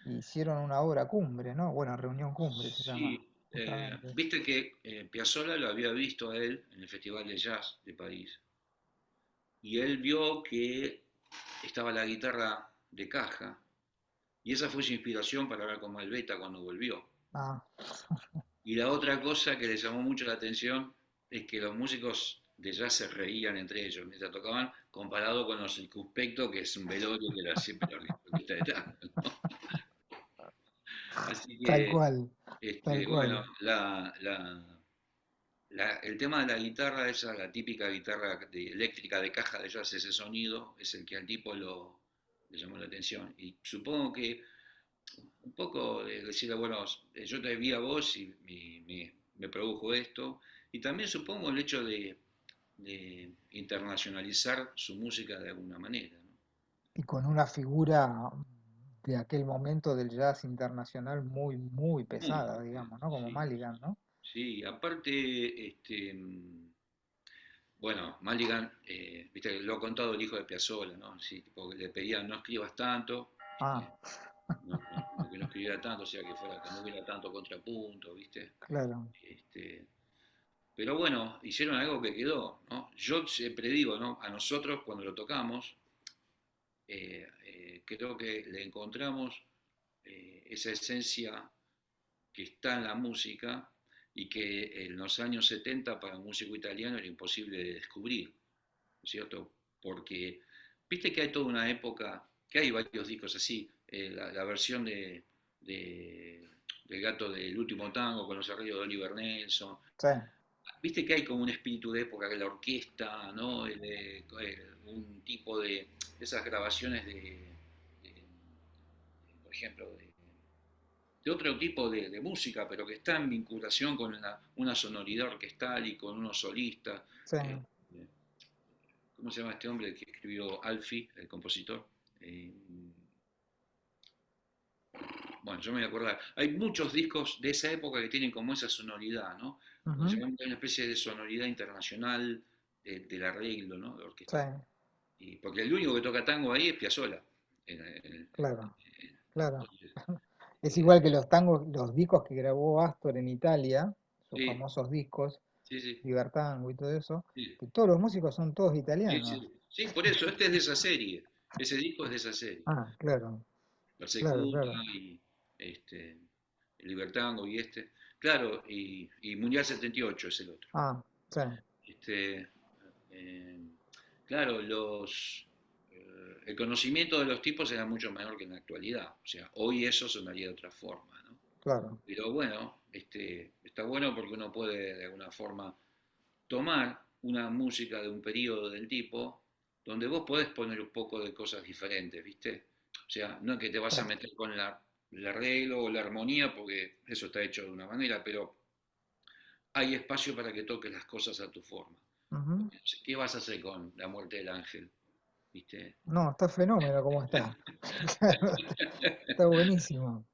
y hicieron una obra cumbre, ¿no? Bueno, reunión cumbre se llama, Sí, justamente. viste que Piazzolla lo había visto a él en el Festival de Jazz de París. Y él vio que estaba la guitarra de caja. Y esa fue su inspiración para hablar con Malveta cuando volvió. Ah, Y la otra cosa que le llamó mucho la atención es que los músicos de jazz se reían entre ellos mientras tocaban, comparado con los circunspectos, que es un velorio que era siempre la orquesta de tango, ¿no? Así tal que, cual, tal bueno, cual. el tema de la guitarra, esa, la típica guitarra eléctrica de caja de jazz, ese sonido, es el que al tipo le llamó la atención. Y supongo que un poco de decirle, bueno, yo te vi a vos y me produjo esto. Y también supongo el hecho de internacionalizar su música de alguna manera, ¿no? Y con una figura de aquel momento del jazz internacional muy, muy Muy pesada, fuerte, digamos, ¿no? Como sí, Maligan, ¿no? sí. Aparte, bueno, Maligan, viste, lo ha contado el hijo de Piazzolla, ¿no? Sí, tipo, le pedían no escribas tanto, Ah, que no escribiera tanto, o sea, que no hubiera tanto contrapunto, ¿viste? claro. Este, pero bueno, hicieron algo que quedó, ¿no? Yo siempre digo, ¿no? A nosotros cuando lo tocamos, creo que le encontramos esa esencia que está en la música y que en los años 70 para un músico italiano era imposible de descubrir, ¿no es cierto? Porque viste que hay toda una época, que hay varios discos así, la versión del gato del último tango con los arreglos de Oliver Nelson. Sí, Viste que hay como un espíritu de época, que la orquesta, ¿no? Un tipo de esas grabaciones de, por ejemplo, de otro tipo de música, pero que está en vinculación con una sonoridad orquestal y con unos solistas. sí. Eh, eh, ¿Cómo se llama este hombre que escribió Alfie, el compositor? Eh, bueno, yo me voy a acordar. Hay muchos discos de esa época que tienen como esa sonoridad, ¿no? Donde se Ujú, ve una especie de sonoridad internacional del arreglo, ¿no? De sí, orquesta. Y porque el único que toca tango ahí es Piazzolla. claro, claro. Entonces, Es eh, igual que los tangos, los discos que grabó Astor en Italia, sus sí, famosos discos, sí, sí, Libertango y todo eso, sí, que todos los músicos son todos sí, italianos. sí, sí, por eso, este es de esa serie. Ese disco es de esa serie. Ah, claro, claro, Persecuta claro. y este, el Libertango y este. Claro, y Mundial 78 es el otro. Ah, sí, Este, claro, el conocimiento de los tipos era mucho menor que en la actualidad. O sea, hoy eso sonaría de otra forma, ¿no? claro. Pero bueno, está bueno porque uno puede de alguna forma tomar una música de un periodo del tipo donde vos podés poner un poco de cosas diferentes, ¿viste? O sea, no es que te vas a Claro. meter con el arreglo o la armonía porque eso está hecho de una manera, pero hay espacio para que toques las cosas a tu forma. Ujú. ¿Qué vas a hacer con La muerte del ángel? ¿Viste? No, está fenómeno como está. Claro, está buenísimo.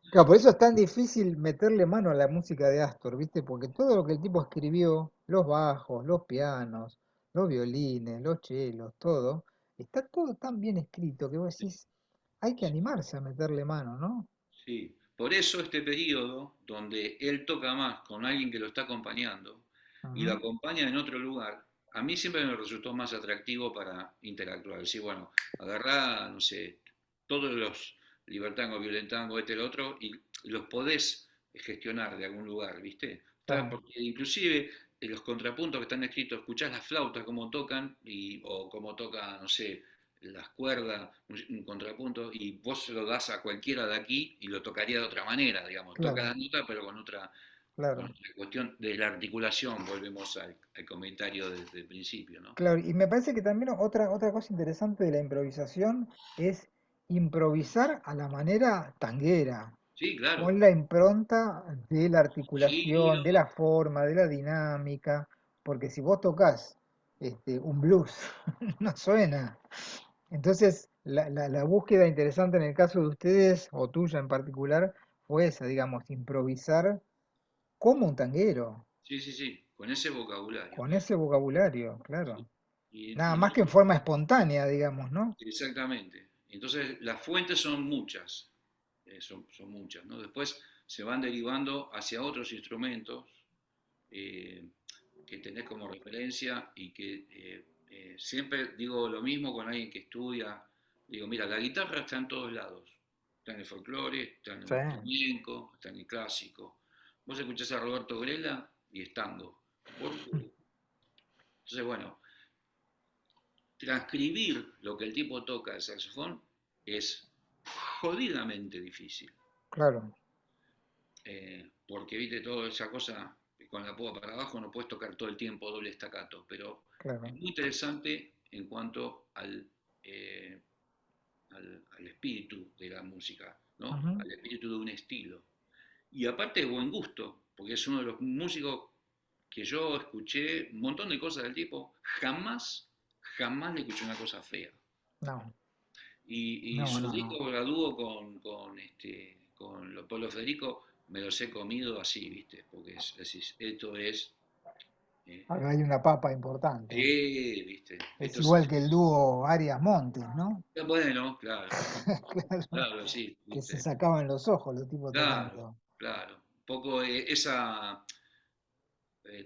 Claro, por eso es tan difícil meterle mano a la música de Astor, ¿viste? Porque todo lo que el tipo escribió, los bajos, los pianos, los violines, los chelos, todo, está todo tan bien escrito que vos decís, hay que animarse a meterle mano, ¿no? Sí, por eso este periodo donde él toca más con alguien que lo está acompañando y lo Ujú. acompaña en otro lugar, a mí siempre me resultó más atractivo para interactuar. Decir, bueno, agarrá, no sé, todos los libertangos, violentango, este, el otro, y los podés gestionar de algún lugar, ¿viste? Claro, Porque inclusive los contrapuntos que están escritos, escuchás las flautas cómo tocan, o cómo toca, no sé, las cuerdas, un contrapunto, y vos se lo das a cualquiera de aquí y lo tocaría de otra manera, digamos. Toca claro, la nota, pero con claro, otra cuestión de la articulación, volvemos al comentario desde el principio, ¿no? claro. Y me parece que también otra cosa interesante de la improvisación es improvisar a la manera tanguera, Sí, claro. con la impronta de la articulación, de Giro, la forma, de la dinámica, porque si vos tocas un blues, no suena. Entonces, la búsqueda interesante en el caso de ustedes, o tuya en particular, fue esa, digamos, improvisar como un tanguero, sí, sí, sí, con ese vocabulario. con ese vocabulario, Sí. claro. Y Nada más que en entonces, forma espontánea, digamos, ¿no? exactamente. Entonces, las fuentes son muchas, son muchas, ¿no? Después se van derivando hacia otros instrumentos, eh, que tenés como referencia y que siempre digo lo mismo con alguien que estudia. Digo, mira, la guitarra está en todos lados. Está en el folclore, está en Sí, el flamenco, está en el clásico. Vos escuchás a Roberto Grela y es tango. Entonces, bueno, transcribir lo que el tipo toca de saxofón es jodidamente difícil. claro, Porque viste toda esa cosa con la púa para abajo no puedes tocar todo el tiempo doble estacato, pero es claro. muy interesante en cuanto al espíritu de la música, ¿no? Ujú. Al espíritu de un estilo. Y aparte de buen gusto, porque es uno de los músicos que yo escuché un montón de cosas del tipo, jamás le escuché una cosa fea. No, Y no, su no, no. disco graduó con Polo Federico, me los he comido así, ¿viste? Porque esto es, eh, Acá hay una papa importante. sí, ¿viste? Es Esto igual que el dúo Arias Montes, ¿no? bueno, claro, Claro, claro, sí, que se ¿viste? sacaban los ojos los tipos Claro, tocando. claro. Un poco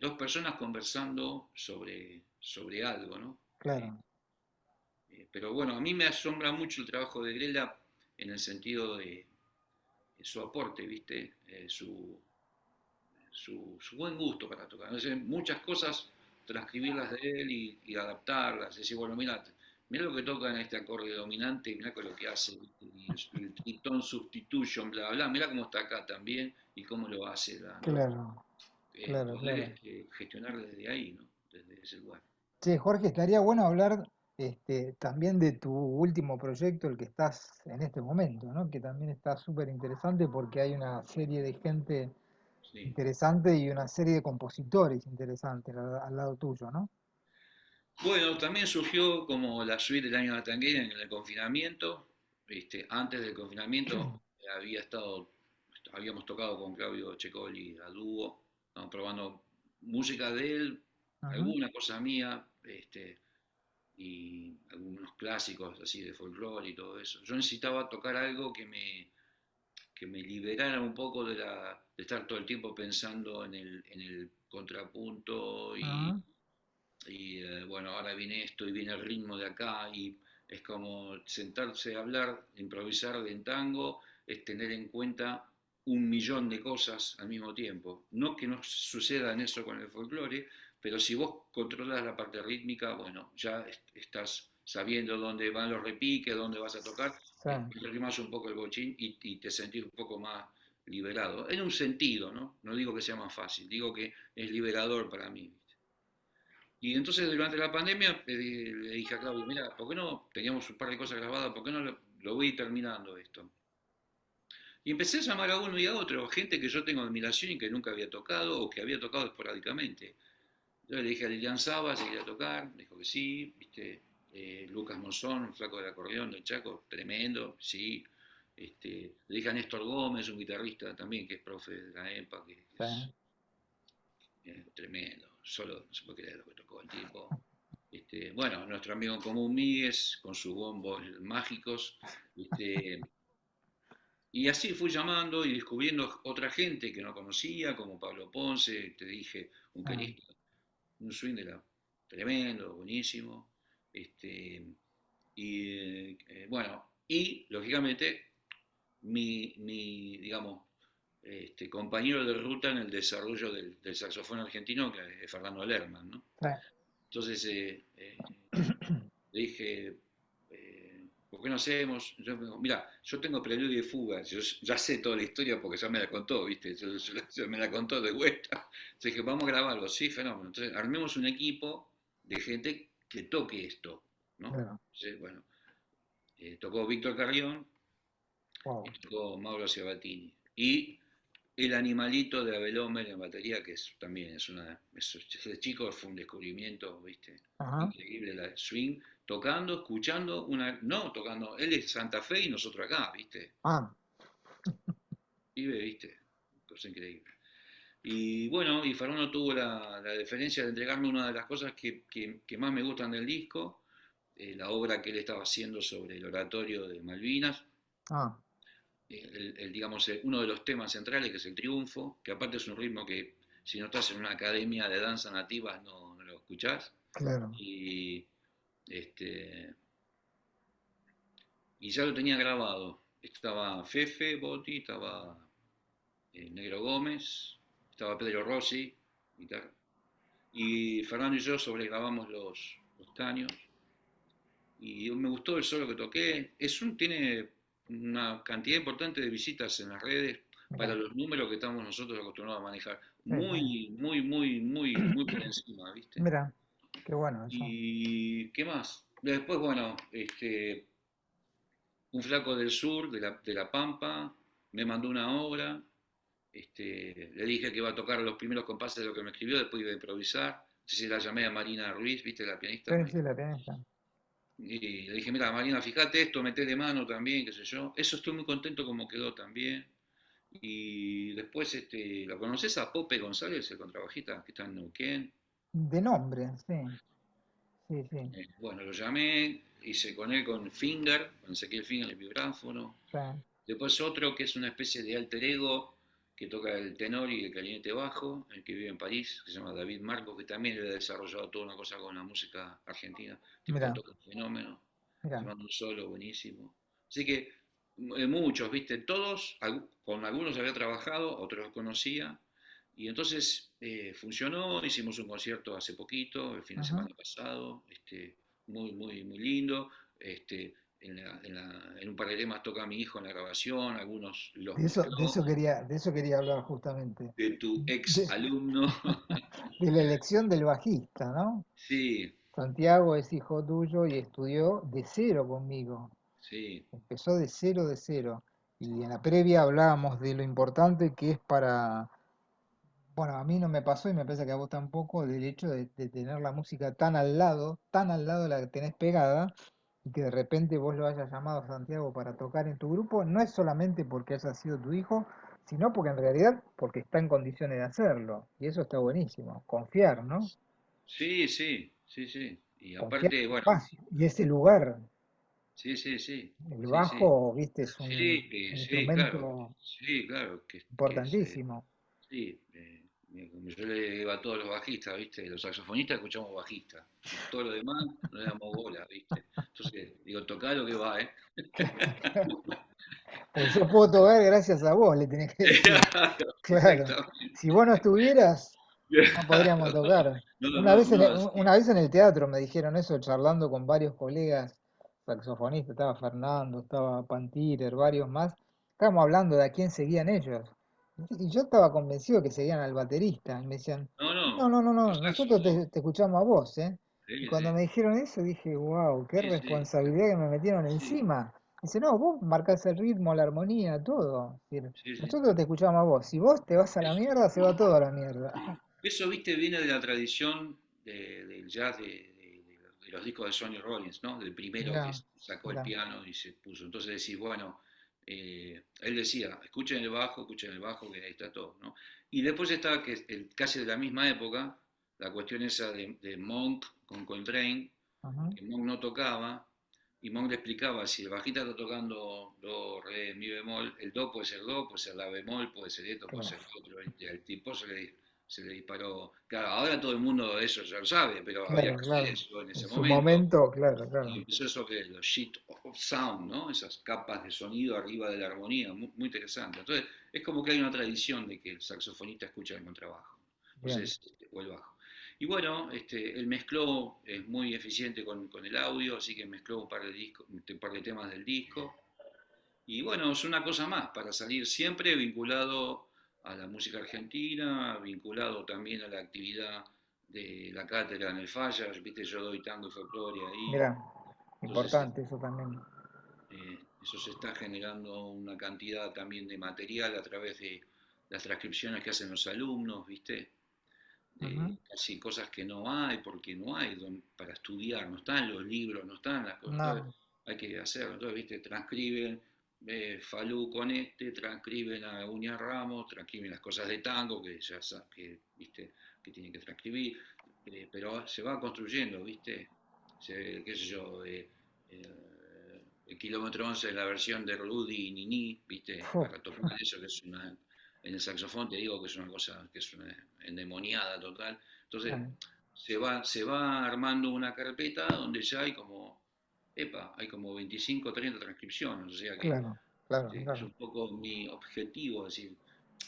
dos personas conversando sobre algo, ¿no? Claro. Pero bueno, a mí me asombra mucho el trabajo de Grela en el sentido de su aporte, ¿viste? Su buen gusto para tocar. Entonces, muchas cosas, transcribirlas de él y adaptarlas. Decir, bueno, mira lo que toca en este acorde dominante, mira lo que hace, y el tritón substitution, bla, bla, mira cómo está acá también y cómo lo hace, ¿no? Claro, claro, Poder claro. gestionar desde ahí, ¿no? Desde ese lugar. Che, Jorge, estaría bueno hablar también de tu último proyecto, el que estás en este momento, ¿no? Que también está súper interesante porque hay una serie de gente Sí. interesante y una serie de compositores interesantes al lado tuyo, ¿no? Bueno, también surgió como la suite del año de la tanguera en el confinamiento. Antes del confinamiento habíamos tocado con Claudio Checoli a dúo, estábamos probando música de él, Ujú. alguna cosa mía, y algunos clásicos así de folclore y todo eso. Yo necesitaba tocar algo que me liberara un poco de estar todo el tiempo pensando en el contrapunto Ujú. bueno, ahora viene esto y viene el ritmo de acá y es como sentarse a hablar, improvisar en tango, es tener en cuenta un millón de cosas al mismo tiempo. No que no suceda en eso con el folclore, pero si vos controlas la parte rítmica, bueno, ya estás sabiendo dónde van los repiques, dónde vas a tocar, sí, rimás un poco el bochín y te sentís un poco más liberado. En un sentido, ¿no? No digo que sea más fácil, digo que es liberador para mí. Y entonces durante la pandemia le dije a Claudio, mira, ¿por qué no? Teníamos un par de cosas grabadas, ¿por qué no lo voy terminando esto? Y empecé a llamar a uno y a otro, gente que yo tengo admiración y que nunca había tocado o que había tocado esporádicamente. Yo le dije a Lilian Saba si quería tocar, me dijo que sí, ¿viste? Lucas Monzón, un flaco del acordeón del Chaco, tremendo, sí. Le dije a Néstor Gómez, un guitarrista también que es profe de la EMPA, que sí. es tremendo, solo no se puede creer lo que tocó el tipo. Bueno, nuestro amigo en común Míguez, con sus bombos mágicos, este, y así fui llamando y descubriendo otra gente que no conocía, como Pablo Ponce, te dije, un Ah, pianista, un swing de la, tremendo, buenísimo. Este, bueno, y lógicamente digamos, compañero de ruta en el desarrollo del saxofón argentino, que es Fernando Lerman, ¿no? sí. Entonces le dije, ¿por qué no hacemos? Mira, yo tengo preludio y fuga, yo ya sé toda la historia porque ya me la contó, ¿viste? Yo me la contó de vuelta. Entonces dije, vamos a grabarlo, sí, fenómeno. Entonces armemos un equipo de gente que toque esto, ¿no? Claro. Entonces, bueno, tocó Víctor Carrión y Wow. tocó Mauro Sabatini. Y el animalito de Abel Homer en batería, que también es una. Ese chico fue un descubrimiento, ¿viste? Ajá. Increíble, la swing, tocando, escuchando, no tocando, él es Santa Fe y nosotros acá, ¿viste? Ah, Vive, ¿viste? Cosa increíble. Y bueno, y Fernando tuvo la deferencia de entregarme una de las cosas que más me gustan del disco, la obra que él estaba haciendo sobre el oratorio de Malvinas, ah, digamos, uno de los temas centrales, que es el triunfo, que aparte es un ritmo que si no estás en una academia de danza nativa no lo escuchás. claro. Y, este, y ya lo tenía grabado. Estaba Fefe Botti, estaba Negro Gómez, estaba Pedro Rossi, guitarra, y Fernando y yo sobregrabamos los caños. Y me gustó el solo que toqué. Tiene una cantidad importante de visitas en las redes para Mira, los números que estamos nosotros acostumbrados a manejar. sí, sí. Muy, muy, muy, muy, muy por encima, ¿viste? Mira, qué bueno eso. ¿Y qué más? Después, bueno, un flaco del sur, de la Pampa, me mandó una obra. Le dije que iba a tocar los primeros compases de lo que me escribió, después iba a improvisar. Entonces la llamé a Marina Ruiz, ¿viste? La pianista. Sí, sí, la pianista. Y le dije, mira, Marina, fíjate esto, meté de mano también, qué sé yo. Eso estoy muy contento como quedó también. Y después, ¿lo conoces a Pope González, el contrabajista que está en Neuquén? De nombre, sí, sí, sí, Bueno, lo llamé, hice con él con Finger, con Ezequiel Finger el vibráfono. sí. Después otro que es una especie de alter ego, que toca el tenor y el clarinete bajo, el que vive en París, que se llama David Marcos, que también le ha desarrollado toda una cosa con la música argentina, tipo que Mira, toca un fenómeno, se mira. manda un solo buenísimo. Así que muchos, viste, todos, con algunos había trabajado, otros los conocía, y entonces funcionó, hicimos un concierto hace poquito, el fin de Ajá. semana pasado, muy, muy, muy lindo. En un par de temas toca mi hijo en la grabación, algunos los mezcló, De eso quería hablar justamente. de tu ex De, alumno. de la elección del bajista, ¿no? Sí, Santiago es hijo tuyo y estudió de cero conmigo. sí, Empezó de cero, de cero. Y en la previa hablábamos de lo importante que es para, bueno, a mí no me pasó y me parece que a vos tampoco, del hecho de tener la música tan al lado la que tenés pegada, y que de repente vos lo hayas llamado a Santiago para tocar en tu grupo, no es solamente porque haya sido tu hijo, sino porque en realidad porque está en condiciones de hacerlo. Y eso está buenísimo. Confiar, ¿no? sí, sí, sí, sí. Y Confiar aparte, en el bueno, espacio. Y ese lugar, sí, sí, sí, el sí, sí. bajo, viste, es Sí, un sí, claro, instrumento sí, claro, que es, importantísimo. sí, como yo le digo a todos los bajistas, ¿viste? Los saxofonistas escuchamos bajista, y todo lo demás no le damos bola, ¿viste? Entonces, digo, tocá lo que va, ¿eh? Pues yo puedo tocar gracias a vos, le tenés que decir. Claro. Exactamente. Si vos no estuvieras, No podríamos tocar. No, no, Una no, vez no, así. una vez en el teatro me dijeron eso, charlando con varios colegas saxofonistas, estaba Fernando, estaba Pantirer, varios más. Estábamos hablando de a quién seguían ellos. Y yo estaba convencido que seguían al baterista. Y me decían, No, no, no, no, no, no, los saxos nosotros no. te escuchamos a vos, ¿eh? Y Sí, cuando sí, me dijeron eso dije, wow, qué sí, sí, responsabilidad que me metieron sí, encima. Dice, no, vos marcás el ritmo, la armonía, todo. Es decir, sí, sí. nosotros te escuchamos a vos. Si vos te vas a la Eso, mierda, se va todo a la mierda. eso, viste, viene de la tradición del jazz de los discos de Sonny Rollins, ¿no? Del primero que Mirá, sacó el mirá. piano y se puso. Entonces decís, bueno, él decía, escuchen el bajo, que ahí está todo, ¿no? Y después estaba que casi de la misma época, la cuestión esa de Monk con Coltrane, Ujú. que Monk no tocaba, y Monk le explicaba, si el bajista está tocando do, re, mi bemol, el do puede ser la bemol, puede ser esto, puede Claro, ser lo otro, y al tipo se le disparó. Claro, ahora todo el mundo eso ya lo sabe, pero había claro, que hacer claro. eso en En ese su momento, momento, claro, y claro. empezó eso que los sheet of sound, ¿no? Esas capas de sonido arriba de la armonía, muy, muy interesante. Entonces, es como que hay una tradición de que el saxofonista escucha el contrabajo, Bien. entonces, o el bajo. Y bueno, él mezcló, es muy eficiente con el audio, así que mezcló un par de temas del disco. Y bueno, es una cosa más para salir siempre vinculado a la música argentina, vinculado también a la actividad de la cátedra en el Falla, viste, yo doy tango y folclore ahí, Mira, entonces importante eso también. eso se está generando una cantidad también de material a través de las transcripciones que hacen los alumnos, viste, Ujú. de casi cosas que no hay, porque no hay para estudiar, no están los libros, no están las cosas, entonces No, hay que hacerlo, entonces, viste, transcriben Falú con transcriben a Uña Ramos, transcriben las cosas de tango que ya que, viste, que tienen que transcribir, pero se va construyendo, viste, qué sé yo, el kilómetro 11 de la versión de Rudy y Nini, viste, fu, para tocar eso que es una, en el saxofón te digo que es una cosa, que es una endemoniada total. Entonces claro, se va armando una carpeta donde ya hay como, hay como 25 o 30 transcripciones, o sea que claro, claro, es claro. un poco mi objetivo, es decir,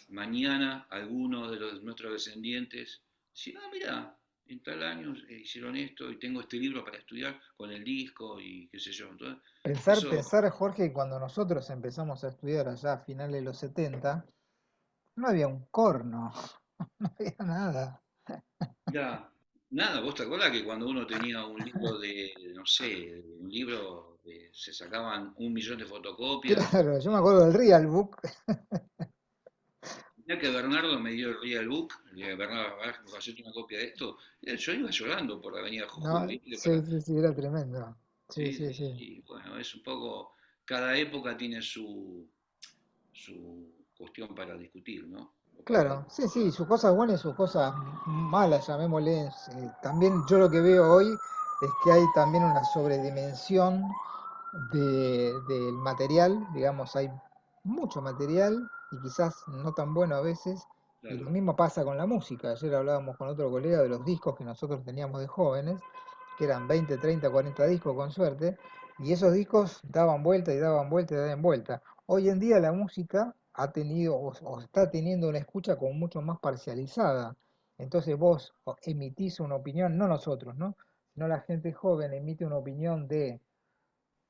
mañana alguno de nuestros descendientes, si, mira, en tal año hicieron esto y tengo este libro para estudiar con el disco y qué sé yo. Entonces, eso, Pensar, Jorge, que cuando nosotros empezamos a estudiar allá a finales de los 70 no había un corno, no había nada. mira, nada, vos te acordás que cuando uno tenía un libro de, no sé, un libro, se sacaban 1 millón de fotocopias. Claro, yo me acuerdo del Real Book. Ya que Bernardo me dio el Real Book, le dije, Bernardo, hacete una copia de esto. Yo iba llorando por la avenida No, Jujuy, ¿viste? sí, sí, sí, era tremendo. Sí, Sí, sí, sí, sí. y bueno, es un poco, cada época tiene su cuestión para discutir, ¿no? O para Claro, sí, sí, sus cosas buenas y sus cosas malas, llamémosle. También yo lo que veo hoy es que hay también una sobredimensión del material, digamos, hay mucho material y quizás no tan bueno a veces, y claro, lo mismo pasa con la música. Ayer hablábamos con otro colega de los discos que nosotros teníamos de jóvenes, que eran 20, 30, 40 discos con suerte, y esos discos daban vuelta y daban vuelta y daban vuelta. Hoy en día la música ha tenido o está teniendo una escucha como mucho más parcializada. Entonces vos emitís una opinión, no nosotros, ¿no? Sino la gente joven emite una opinión de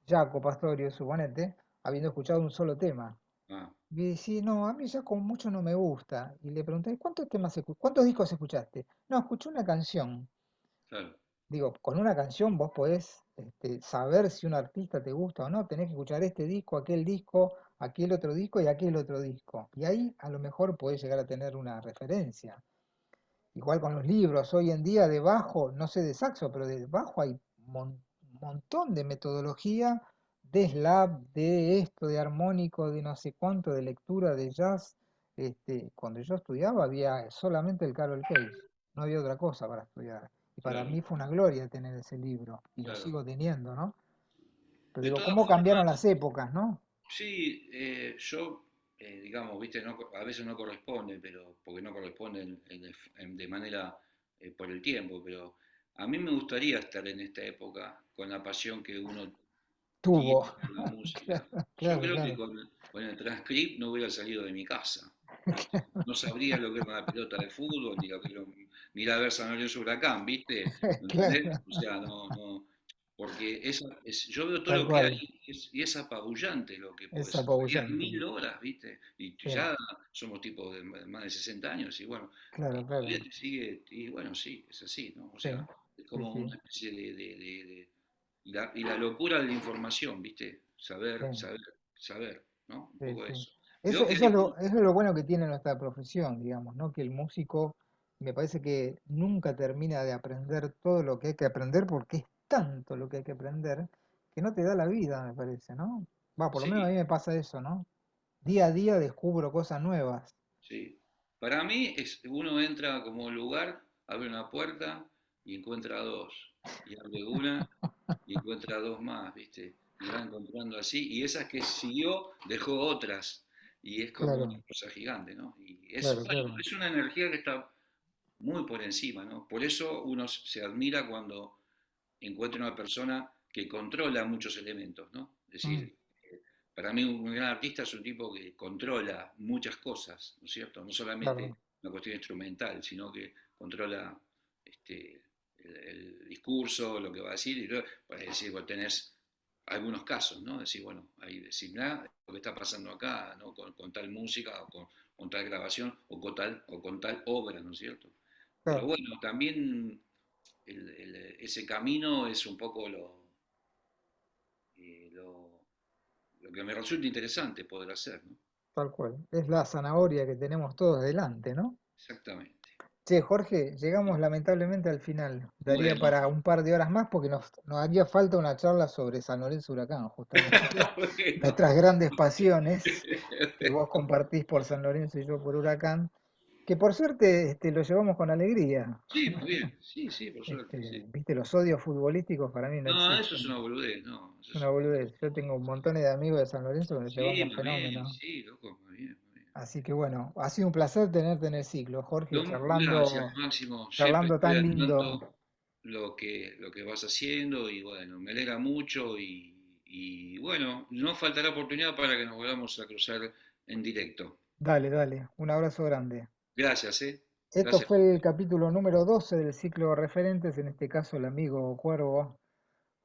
Jaco Pastorio, suponete, habiendo escuchado un solo tema. ah, Y decís, no, a mí ya con mucho no me gusta. Y le pregunté, cuántos discos escuchaste? No, escuché una canción. claro, Digo, con una canción vos podés saber si un artista te gusta o no. Tenés que escuchar este disco, aquel otro disco y aquel otro disco. Y ahí a lo mejor podés llegar a tener una referencia. Igual con los libros, hoy en día de bajo, no sé de saxo, pero de bajo hay un montón de metodología, de slab, de esto, de armónico, de no sé cuánto, de lectura, de jazz. Cuando yo estudiaba había solamente el Carol Case, no había otra cosa para estudiar. Y para claro, mí fue una gloria tener ese libro, y lo claro. sigo teniendo, ¿no? Pero De digo, todas ¿cómo cambiaron formas, las épocas, no? sí, yo, digamos, viste, a veces no corresponde, pero porque no corresponde de manera por el tiempo, pero a mí me gustaría estar en esta época con la pasión que uno Tuvo. tiene por la música. Claro, Yo claro, creo que claro. con el transcript no hubiera salido de mi casa. No sabría lo que era una pelota de fútbol, ni lo que ni ir a ver San Lorenzo Huracán, ¿viste? ¿Me entendés? Claro, O sea, porque yo veo todo tal lo que hay cual, y es apabullante lo que es podés hacer. Hay apabullante. 1000 horas, ¿viste? Y Sí, ya somos tipos de más de 60 años y bueno, y claro, todavía claro. te sigue, y bueno, sí, es así, ¿no? O Sí, sea, es sí, como sí, una especie y la locura de la información, ¿viste? sí, Saber, ¿no? Un sí, poco sí. eso. Eso, Veo que eso es lo, eso es lo bueno que tiene nuestra profesión, digamos, ¿no? Que el músico me parece que nunca termina de aprender todo lo que hay que aprender porque es tanto lo que hay que aprender que no te da la vida, me parece, ¿no? Va, por lo menos a sí, mí me pasa eso, ¿no? Día a día descubro cosas nuevas. sí. Para mí uno entra como un lugar, abre una puerta y encuentra dos. Y abre una y encuentra dos más, ¿viste? Y va encontrando así. Y esas que siguió, dejó otras. Y es como una Claro, cosa gigante, ¿no? Y claro, claro. es una energía que está muy por encima, ¿no? Por eso uno se admira cuando encuentra una persona que controla muchos elementos, ¿no? Es Mm, decir, para mí un gran artista es un tipo que controla muchas cosas, ¿no es cierto? No solamente claro, una cuestión instrumental, sino que controla este, el discurso, lo que va a decir, y para decir, vos tenés algunos casos, ¿no? Decir, bueno, ahí decir, nada, lo que está pasando acá, ¿no? Con tal música, con tal grabación, o con tal obra, ¿no es cierto? Pero claro, bueno, también ese camino es un poco eh, lo, lo que me resulta interesante poder hacer, ¿no? tal cual. Es la zanahoria que tenemos todos delante, ¿no? Exactamente. Che, Jorge, llegamos lamentablemente al final. Daría Bueno, para un par de horas más porque nos haría falta una charla sobre San Lorenzo Huracán, justamente. bueno. Nuestras grandes pasiones que vos compartís por San Lorenzo y yo por Huracán, que por suerte lo llevamos con alegría. Sí, muy bien. Sí, sí, por suerte, sí. Viste, los odios futbolísticos para mí no No, eso es existen. una boludez, no, eso Es es una una boludez. boludez. Yo tengo montones de amigos de San Lorenzo que nos Sí, llevamos muy bien, fenómeno. sí, loco, muy bien, muy bien. Así que bueno, ha sido un placer tenerte en el ciclo, Jorge, Gracias, charlando, Máximo. Siempre charlando estoy tan al lindo. tanto lo que vas haciendo y bueno, me alegra mucho y bueno, no faltará oportunidad para que nos volvamos a cruzar en directo. Dale, dale, un abrazo grande. Gracias, Esto Gracias. fue el capítulo número 12 del ciclo Referentes, en este caso el amigo Cuervo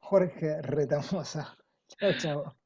Jorge Retamosa. Chao, chao.